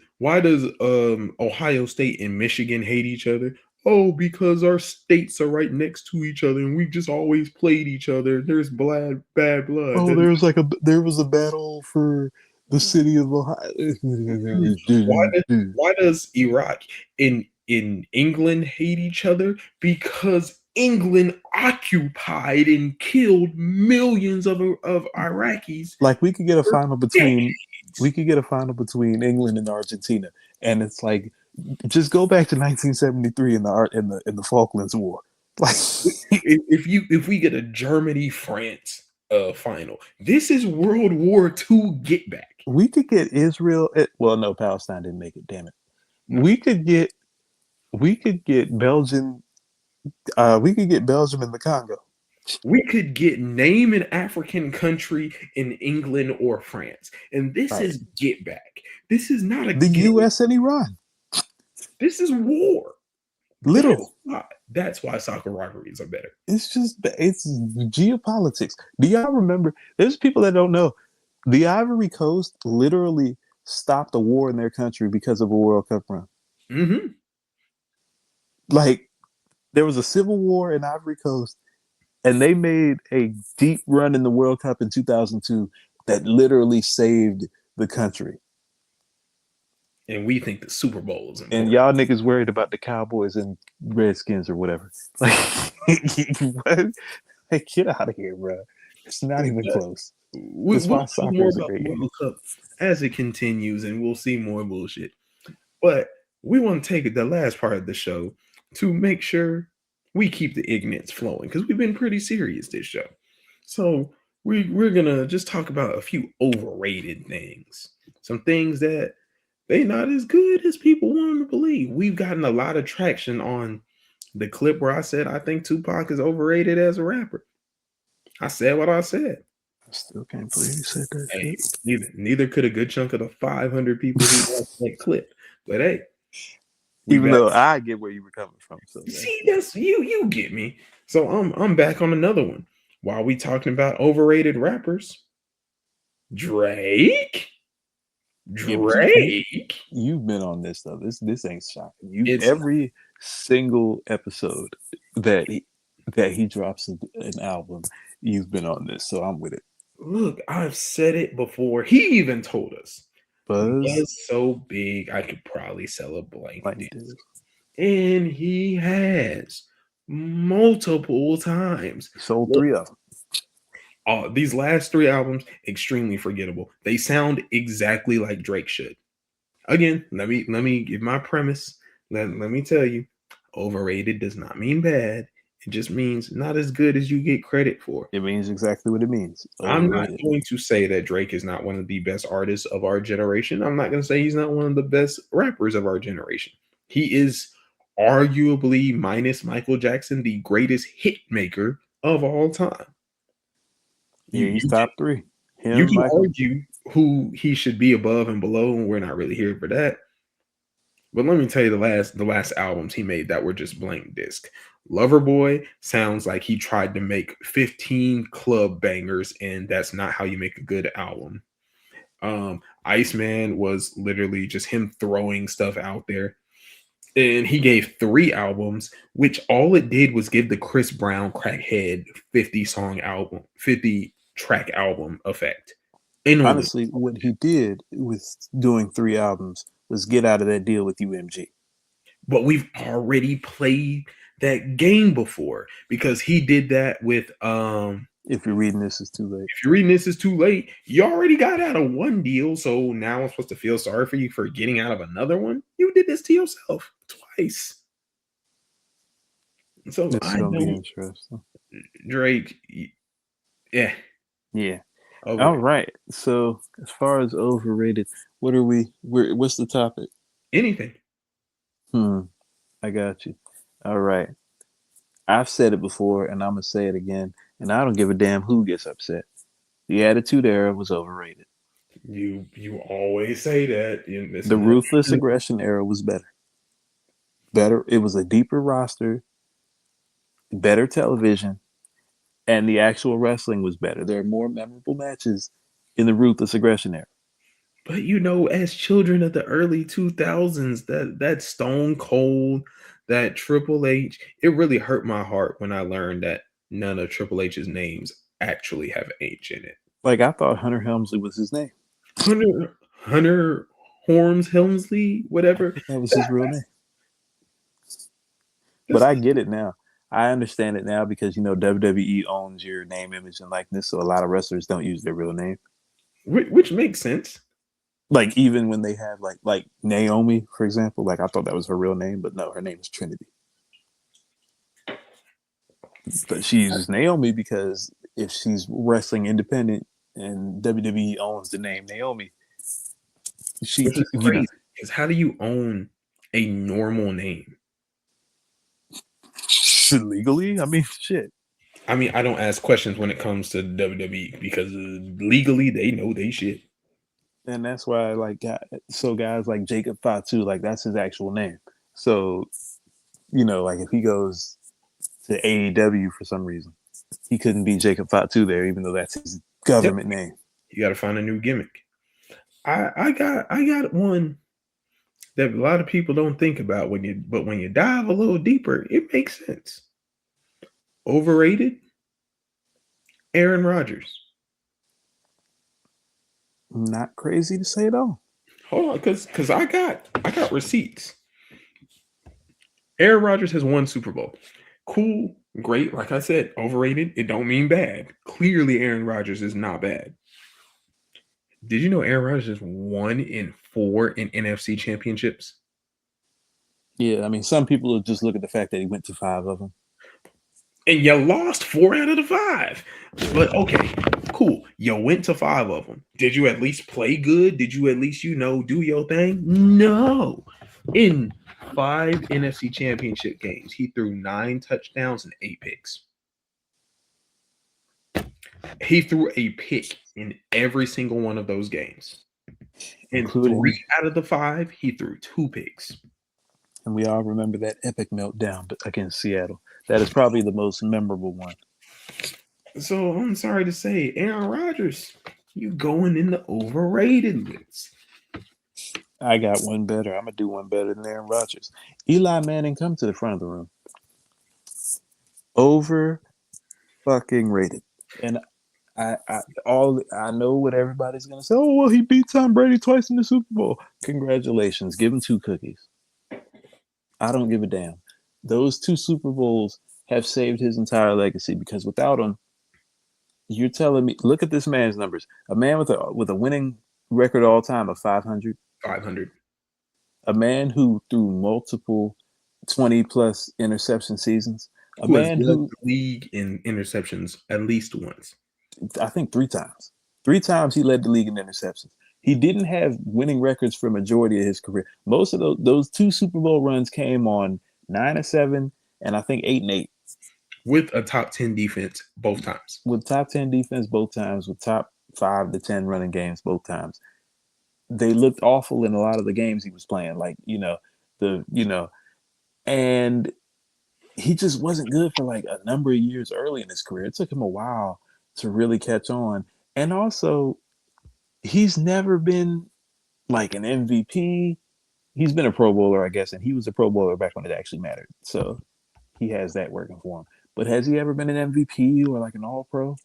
Ohio State and Michigan hate each other? oh, because our states are right next to each other and we've just always played each other. There's bad blood. Oh, there was a battle for the city of Ohio. Why why does Iraq in England hate each other? Because England occupied and killed millions of Iraqis Like we could get a for final between decades. England and Argentina, and it's like just go back to 1973 in the Falklands War. Like If we get a Germany France final, this is World War II get back. we could get Israel. Well, no, Palestine didn't make it. Damn it. No. We could get Belgium. We could get Belgium in the Congo. We could get name an African country in England or France, and this Right. is get back. This is not a The get. U.S. and Iran. This is war. Literal. That's why soccer rivalries are better. It's geopolitics. Do y'all remember? There's people that don't know. The Ivory Coast literally stopped a war in their country because of a World Cup run. Mm-hmm. Like there was a civil war in Ivory Coast, and they made a deep run in the World Cup in 2002 that literally saved the country. And we think the Super Bowl is important. And y'all niggas worried about the Cowboys and Redskins or whatever. Like, what? Hey, get out of here, bro. It's not even close. We'll why talk soccer more is a about great the game. World Cup as it continues, and we'll see more bullshit. But we want to take the last part of the show to make sure we keep the Ignants flowing because we've been pretty serious this show. So we're gonna just talk about a few overrated things, some things that they not as good as people want to believe. We've gotten a lot of traction on the clip where I said I think Tupac is overrated as a rapper. I said what I said. I still can't believe you said that. Hey, Shit. neither could a good chunk of the 500 people who watched that clip. But hey, Even though I get where you were coming from. So see, that's you get me. So I'm back on another one. While we talking about overrated rappers, Drake. You've been on this though. This ain't shocking. Every single episode that he drops an album, you've been on this. So I'm with it. Look, I've said it before. He even told us. Buzz Buzz so big, I could probably sell a blank disc. did. And he has multiple times. Sold 3 of them. These last 3 albums, extremely forgettable. They sound exactly like Drake should. Again, let me give my premise. Let me tell you, overrated does not mean bad. It just means not as good as you get credit for. It means exactly what it means. I'm not going to say that Drake is not one of the best artists of our generation. I'm not going to say he's not one of the best rappers of our generation. He is arguably, minus Michael Jackson, the greatest hit maker of all time. Yeah, he's top 3. You can argue who he should be above and below, and we're not really here for that. But let me tell you, the last albums he made that were just blank disc. Loverboy sounds like he tried to make 15 club bangers, and that's not how you make a good album. Iceman was literally just him throwing stuff out there. And he gave 3 albums, which all it did was give the Chris Brown Crackhead 50 track album effect. And honestly, what he did with doing 3 albums was get out of that deal with UMG. But we've already played that game before because he did that with If you're reading this, it's too late. If you're reading this, is too late. You already got out of one deal, so now I'm supposed to feel sorry for you for getting out of another one. You did this to yourself twice. So It's gonna be interesting. Drake, yeah. Okay. All right. So as far as overrated, what's the topic? Anything. I got you. All right. I've said it before and I'm gonna say it again, and I don't give a damn who gets upset. The Attitude Era was overrated. You always say that. The Ruthless Aggression Era was better. It was a deeper roster, better television, and the actual wrestling was better. There are more memorable matches in the Ruthless Aggression Era. But as children of the early 2000s, that Stone Cold, that Triple H, it really hurt my heart when I learned that none of Triple H's names actually have H in it. Like I thought Hunter Helmsley was his name. Hunter Horns Helmsley, whatever. That was his real name. But That's, I get it now. I understand it now because WWE owns your name, image, and likeness, so a lot of wrestlers don't use their real name. which makes sense. Like even when they have like Naomi, for example, like I thought that was her real name, but no, her name is Trinity. But she uses Naomi because if she's wrestling independent and WWE owns the name Naomi, Which is crazy. Because how do you own a normal name? Legally, I mean, shit. I mean, I don't ask questions when it comes to WWE because legally they know they shit. And that's why, like, guys like Jacob Fatu, like that's his actual name. So, like if he goes to AEW for some reason, he couldn't be Jacob Fatu there, even though that's his government name. You got to find a new gimmick. I got one that a lot of people don't think about when you dive a little deeper, it makes sense. Overrated? Aaron Rodgers. Not crazy to say at all. Hold on, because I got receipts. Aaron Rodgers has won Super Bowl. Cool, great. Like I said, overrated. It don't mean bad. Clearly, Aaron Rodgers is not bad. Did you know Aaron Rodgers is 1 in 4 in NFC championships? Yeah, I mean, some people will just look at the fact that he went to 5 of them. And you lost 4 out of the 5. But okay, cool. You went to 5 of them. Did you at least play good? Did you at least, do your thing? No. In 5 NFC championship games, he threw 9 touchdowns and 8 picks. He threw a pick in every single one of those games. And 3 out of the 5, he threw 2 picks. And we all remember that epic meltdown against Seattle. That is probably the most memorable one. So I'm sorry to say, Aaron Rodgers, you going in the overrated list. I got one better. I'm going to do one better than Aaron Rodgers. Eli Manning, come to the front of the room. Over fucking rated. And I know what everybody's going to say. Oh, well, he beat Tom Brady twice in the Super Bowl. Congratulations. Give him 2 cookies. I don't give a damn. Those 2 Super Bowls have saved his entire legacy because without him, you're telling me, look at this man's numbers. A man with a winning record all time of 500. 500. A man who threw multiple 20-plus interception seasons. A who man has led who the league in interceptions at least once. I think 3 times. 3 times he led the league in interceptions. He didn't have winning records for a majority of his career. Most of those 2 Super Bowl runs came on 9-7 and I think 8-8. With a top 10 defense both times. With top 10 defense both times, with top 5 to 10 running games both times. They looked awful in a lot of the games he was playing, and he just wasn't good for like a number of years early in his career. It took him a while to really catch on. And also, he's never been like an MVP. He's been a Pro Bowler, I guess, and he was a Pro Bowler back when it actually mattered. So he has that working for him. But has he ever been an MVP or like an All-Pro?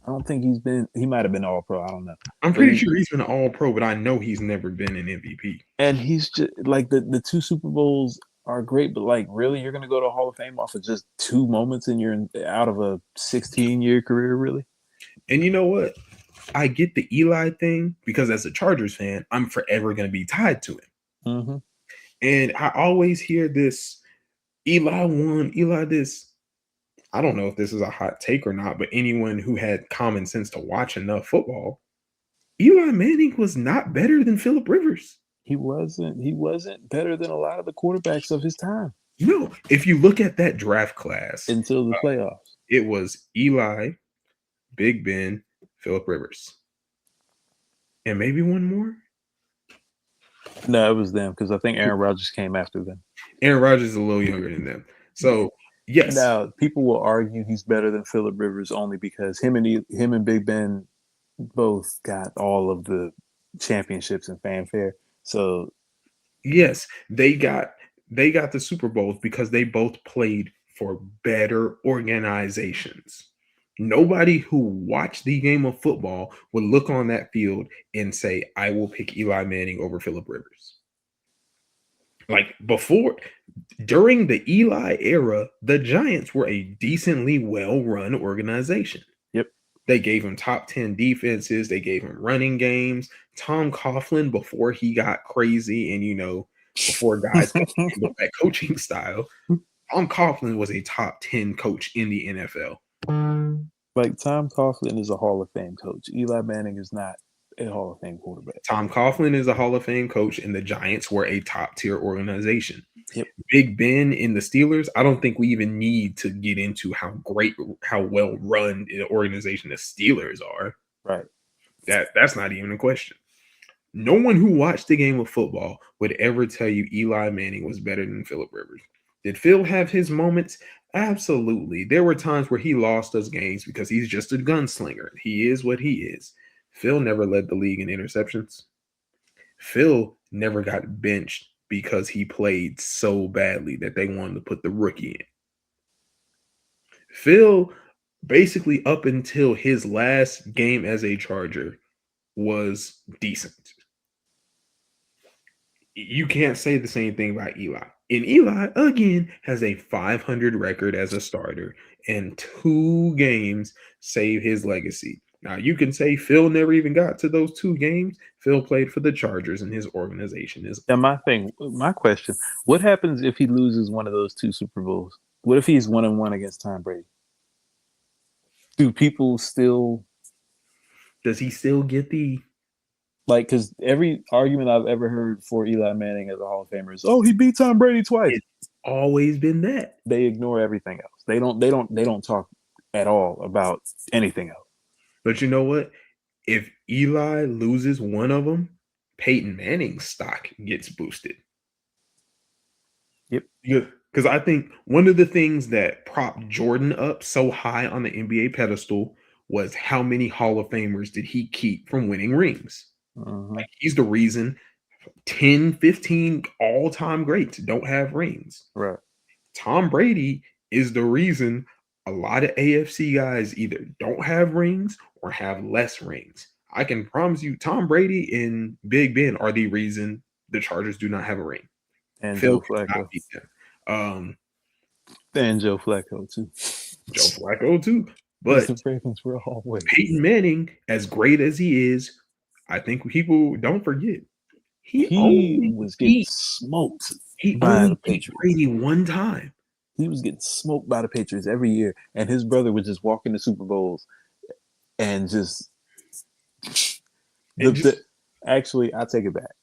I don't think he's been. He might have been All-Pro. I don't know. I'm pretty sure he's been an All-Pro, but I know he's never been an MVP. And he's just like the 2 Super Bowls are great, but like really, you're gonna go to Hall of Fame off of just 2 moments in out of a 16-year career, really? And you know what? I get the Eli thing because as a Chargers fan, I'm forever going to be tied to him. Mm-hmm. And I always hear this, Eli won, Eli this. I don't know if this is a hot take or not, but anyone who had common sense to watch enough football, Eli Manning was not better than Phillip Rivers. He wasn't better than a lot of the quarterbacks of his time. No, if you look at that draft class until the playoffs, it was Eli, Big Ben, Phillip Rivers, and maybe one more. No, it was them because I think Aaron Rodgers came after them. Aaron Rodgers is a little younger than them, so yes. Now people will argue he's better than Phillip Rivers only because him and Big Ben both got all of the championships and fanfare. So yes, they got They got the Super Bowls because they both played for better organizations. Nobody who watched the game of football would look on that field and say, I will pick Eli Manning over Phillip Rivers. Like before, during the Eli era, the Giants were a decently well-run organization. Yep. They gave him top 10 defenses. They gave him running games. Tom Coughlin, before he got crazy and, before guys could handle that coaching style, Tom Coughlin was a top 10 coach in the NFL. Like, Tom Coughlin is a Hall of Fame coach. Eli Manning is not a Hall of Fame quarterback. Tom Coughlin is a Hall of Fame coach, and the Giants were a top-tier organization. Yep. Big Ben in the Steelers, I don't think we even need to get into how well-run the organization the Steelers are. Right. That's not even a question. No one who watched the game of football would ever tell you Eli Manning was better than Phillip Rivers. Did Phil have his moments? Absolutely. There were times where he lost us games because he's just a gunslinger. He is what he is. Phil never led the league in interceptions. Phil never got benched because he played so badly that they wanted to put the rookie in. Phil, basically up until his last game as a Charger, was decent. You can't say the same thing about Eli. And Eli, again, has a 500 record as a starter, and 2 games save his legacy. Now, you can say Phil never even got to those 2 games. Phil played for the Chargers, and his organization is. Now, my question, what happens if he loses one of those 2 Super Bowls? What if he's 1-1 against Tom Brady? Do people still... Does he still get the... Like, because every argument I've ever heard for Eli Manning as a Hall of Famer is, he beat Tom Brady twice. It's always been that. They ignore everything else. They don't talk at all about anything else. But you know what? If Eli loses one of them, Peyton Manning's stock gets boosted. Yep. Because I think one of the things that propped Jordan up so high on the NBA pedestal was how many Hall of Famers did he keep from winning rings? Like, he's the reason 10, 15 all-time greats don't have rings. Right. Tom Brady is the reason a lot of AFC guys either don't have rings or have less rings. I can promise you Tom Brady and Big Ben are the reason the Chargers do not have a ring. And Phil Joe Flacco. And Joe Flacco, too. Joe Flacco, too. But Peyton Manning, as great as he is, I think people don't forget. He was getting smoked by the Patriots. Brady one time. He was getting smoked by the Patriots every year, and his brother would just walk into Super Bowls and just. Actually, I take it back.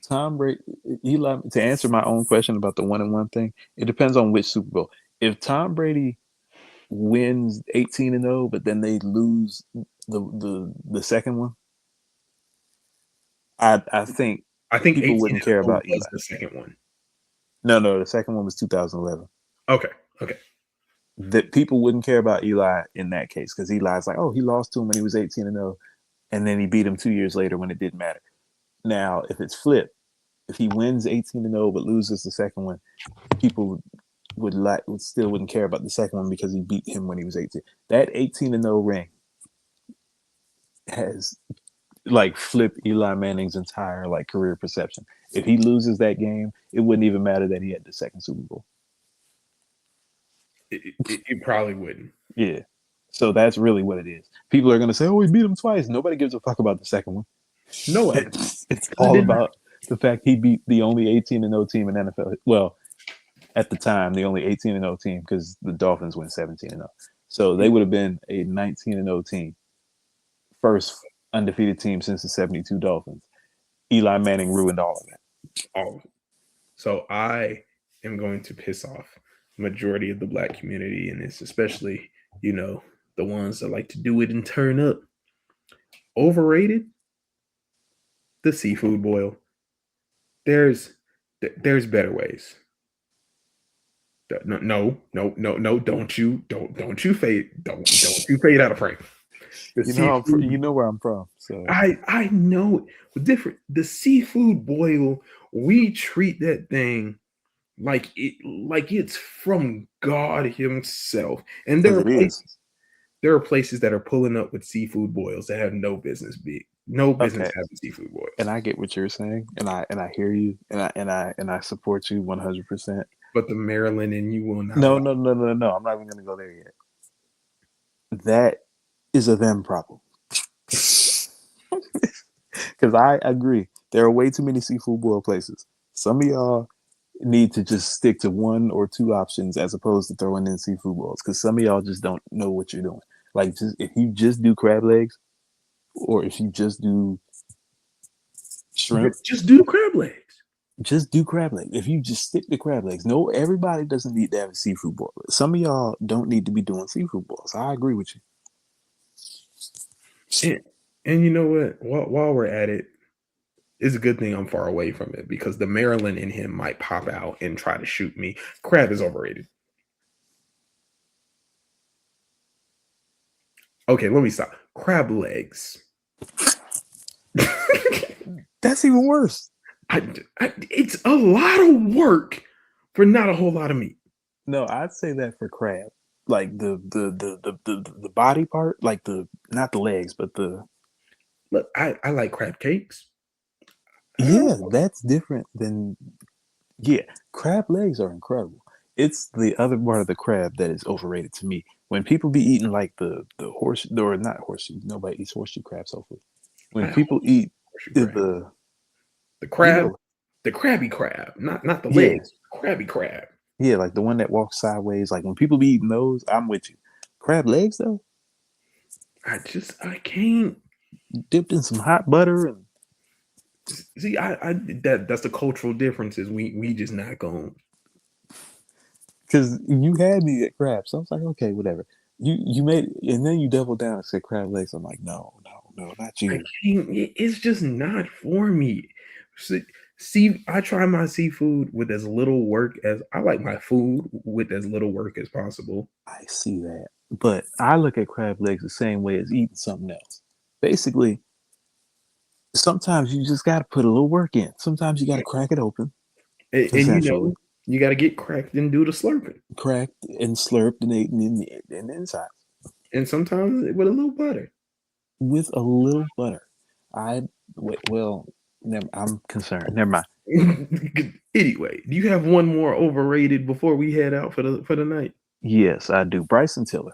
Tom Brady, Eli. To answer my own question about the 1-1 thing, it depends on which Super Bowl. If Tom Brady wins 18-0, but then they lose the second one, I think people wouldn't care about Eli. The second one. No, the second one was 2011. Okay. That people wouldn't care about Eli in that case because Eli's like, he lost to him when he was 18-0, and then he beat him 2 years later when it didn't matter. Now, if it's flipped, if he wins 18-0 but loses the second one, people still wouldn't care about the second one because he beat him when he was 18. That 18-0 ring has flipped Eli Manning's entire career perception. If he loses that game, it wouldn't even matter that he had the second Super Bowl. It probably wouldn't. Yeah. So that's really what it is. People are going to say, he beat him twice. Nobody gives a fuck about the second one. No, it's all about the fact he beat the only 18-0 team in NFL. Well, at the time, the only 18-0 team because the Dolphins went 17-0. So they would have been a 19-0 team. First undefeated team since the 72 Dolphins. Eli Manning ruined all of that. All of it. So I am going to piss off the majority of the Black community, and it's especially, the ones that like to do it and turn up. Overrated? The seafood boil. There's better ways. No, don't you fade out of frame. You know where I'm from. So I know different. The seafood boil, we treat that thing like it's from God Himself. And Because it is. there are places that are pulling up with seafood boils that have no business Okay. having seafood boils. And I get what you're saying, and I hear you, and I support you 100%. But the Maryland and you will not No, allow. no, no, no, no. I'm not even gonna go there yet. That is a them problem. Because I agree, there are way too many seafood boil places. Some of y'all need to just stick to one or two options as opposed to throwing in seafood boils. Because some of y'all just don't know what you're doing. Like, just if you just do crab legs, or if you just do shrimp, Just do crab legs. just do crab legs. If you just stick to crab legs, no, everybody doesn't need to have a seafood boil. Some of y'all don't need to be doing seafood boils. I agree with you. And you know what? While we're at it, it's a good thing I'm far away from it because the Maryland in him might pop out and try to shoot me. Crab is overrated. Okay, let me stop. Crab legs. That's even worse. It's a lot of work for not a whole lot of meat. No, I'd say that for crab, like the body part, like the not the legs, but the Look, I like crab cakes. yeah, that's different than yeah. Crab legs are incredible. It's the other part of the crab that is overrated to me. When people be eating like the horse or not horseshoe, nobody eats horseshoe crabs. Hopefully, when I people eat crab. the The you crab, know the crabby crab, not the yeah legs. Crabby crab. yeah like the one that walks sideways. Like when people be eating those, I'm with you. Crab legs though, I can't dipped in some hot butter and see. That's the cultural differences. We just not going. because you had me at crab, so I was like, okay, whatever. You made and then you doubled down and said crab legs. I'm like, no, no, no, not I you. can't. It's just not for me. See, I try my seafood with as little work as I like my food with as little work as possible. I see that, but I look at crab legs the same way as eating something else. Basically, sometimes you just got to put a little work in. Sometimes you got to crack it open, And you essentially, know, you got to get cracked and do the slurping. cracked and slurped and eaten in the inside And sometimes with a little butter. with a little butter. I wait. Well, I'm concerned. Never mind. Anyway, do you have one more overrated before we head out for the night? Yes, I do. Bryson Tiller.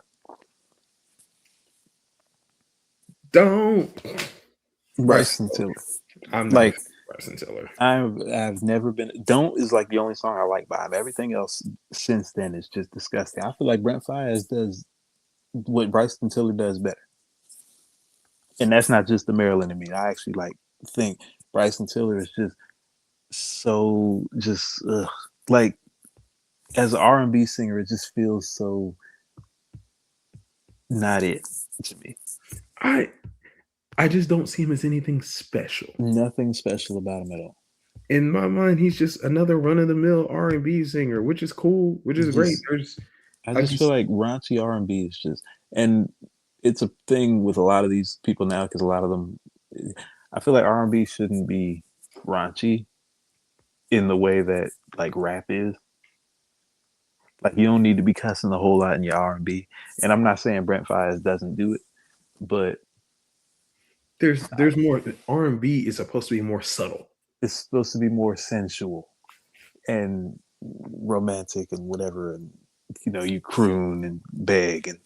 Don't. Bryson Tiller. I'm not a Like fan of Bryson Tiller. I've never been. Don't is like the only song I like by him. Everything else since then is just disgusting. I feel like Brent Faiyaz does what Bryson Tiller does better, and that's not just the Maryland in me. I actually like think Bryson Tiller is just so just like as an R&B singer, it just feels so not it to me. I I just don't see him as anything special. Nothing special about him at all. In my mind, he's just another run of the mill R&B singer, which is cool, which is great. Just I just feel like raunchy R&B is just, and it's a thing with a lot of these people now because a lot of them, I feel like R&B shouldn't be raunchy in the way that like rap is. Like you don't need to be cussing a whole lot in your R&B. And I'm not saying Brent Faiyaz doesn't do it, but there's more. R&B is supposed to be more subtle. it's supposed to be more sensual and romantic and whatever, and you croon and beg and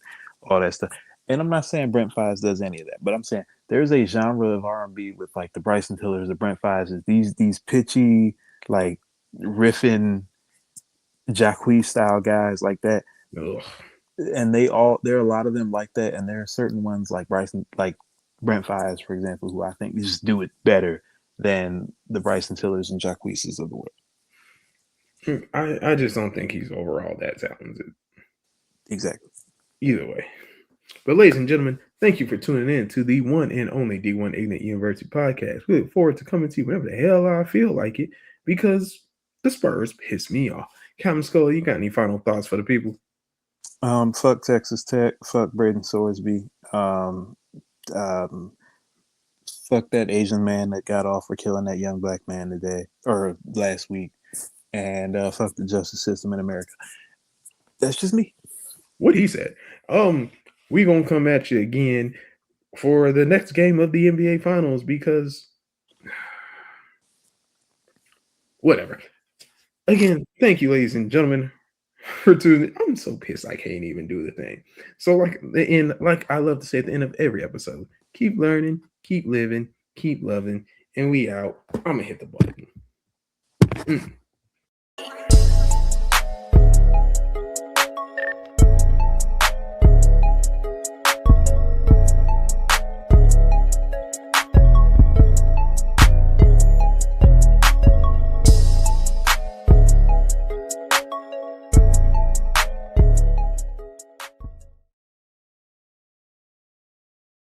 all that stuff. And I'm not saying Brent Faiyaz does any of that, but I'm saying there's a genre of R&B with like the Bryson Tillers, the Brent Faiyazes, these pitchy like riffing Jacquees style guys like that. Ugh. And there are a lot of them like that, and there are certain ones like Brent Faiyaz, for example, who I think just do it better than the Bryson Tillers and Jacquees of the world. I just don't think he's overall that talented. Exactly. Either way. But ladies and gentlemen, thank you for tuning in to the one and only D1 Ignant University podcast. We look forward to coming to you whenever the hell I feel like it because the Spurs piss me off. Captain Scully, you got any final thoughts for the people? Fuck Texas Tech. Fuck Braden Sorsby. Fuck that Asian man that got off for killing that young black man today or last week. and fuck the justice system in America. That's just me. What he said. We gonna come at you again for the next game of the NBA Finals because whatever. Again, thank you, ladies and gentlemen, for tuning. I'm so pissed I can't even do the thing. So, like I love to say at the end of every episode, keep learning, keep living, keep loving, and we out. I'm gonna hit the button.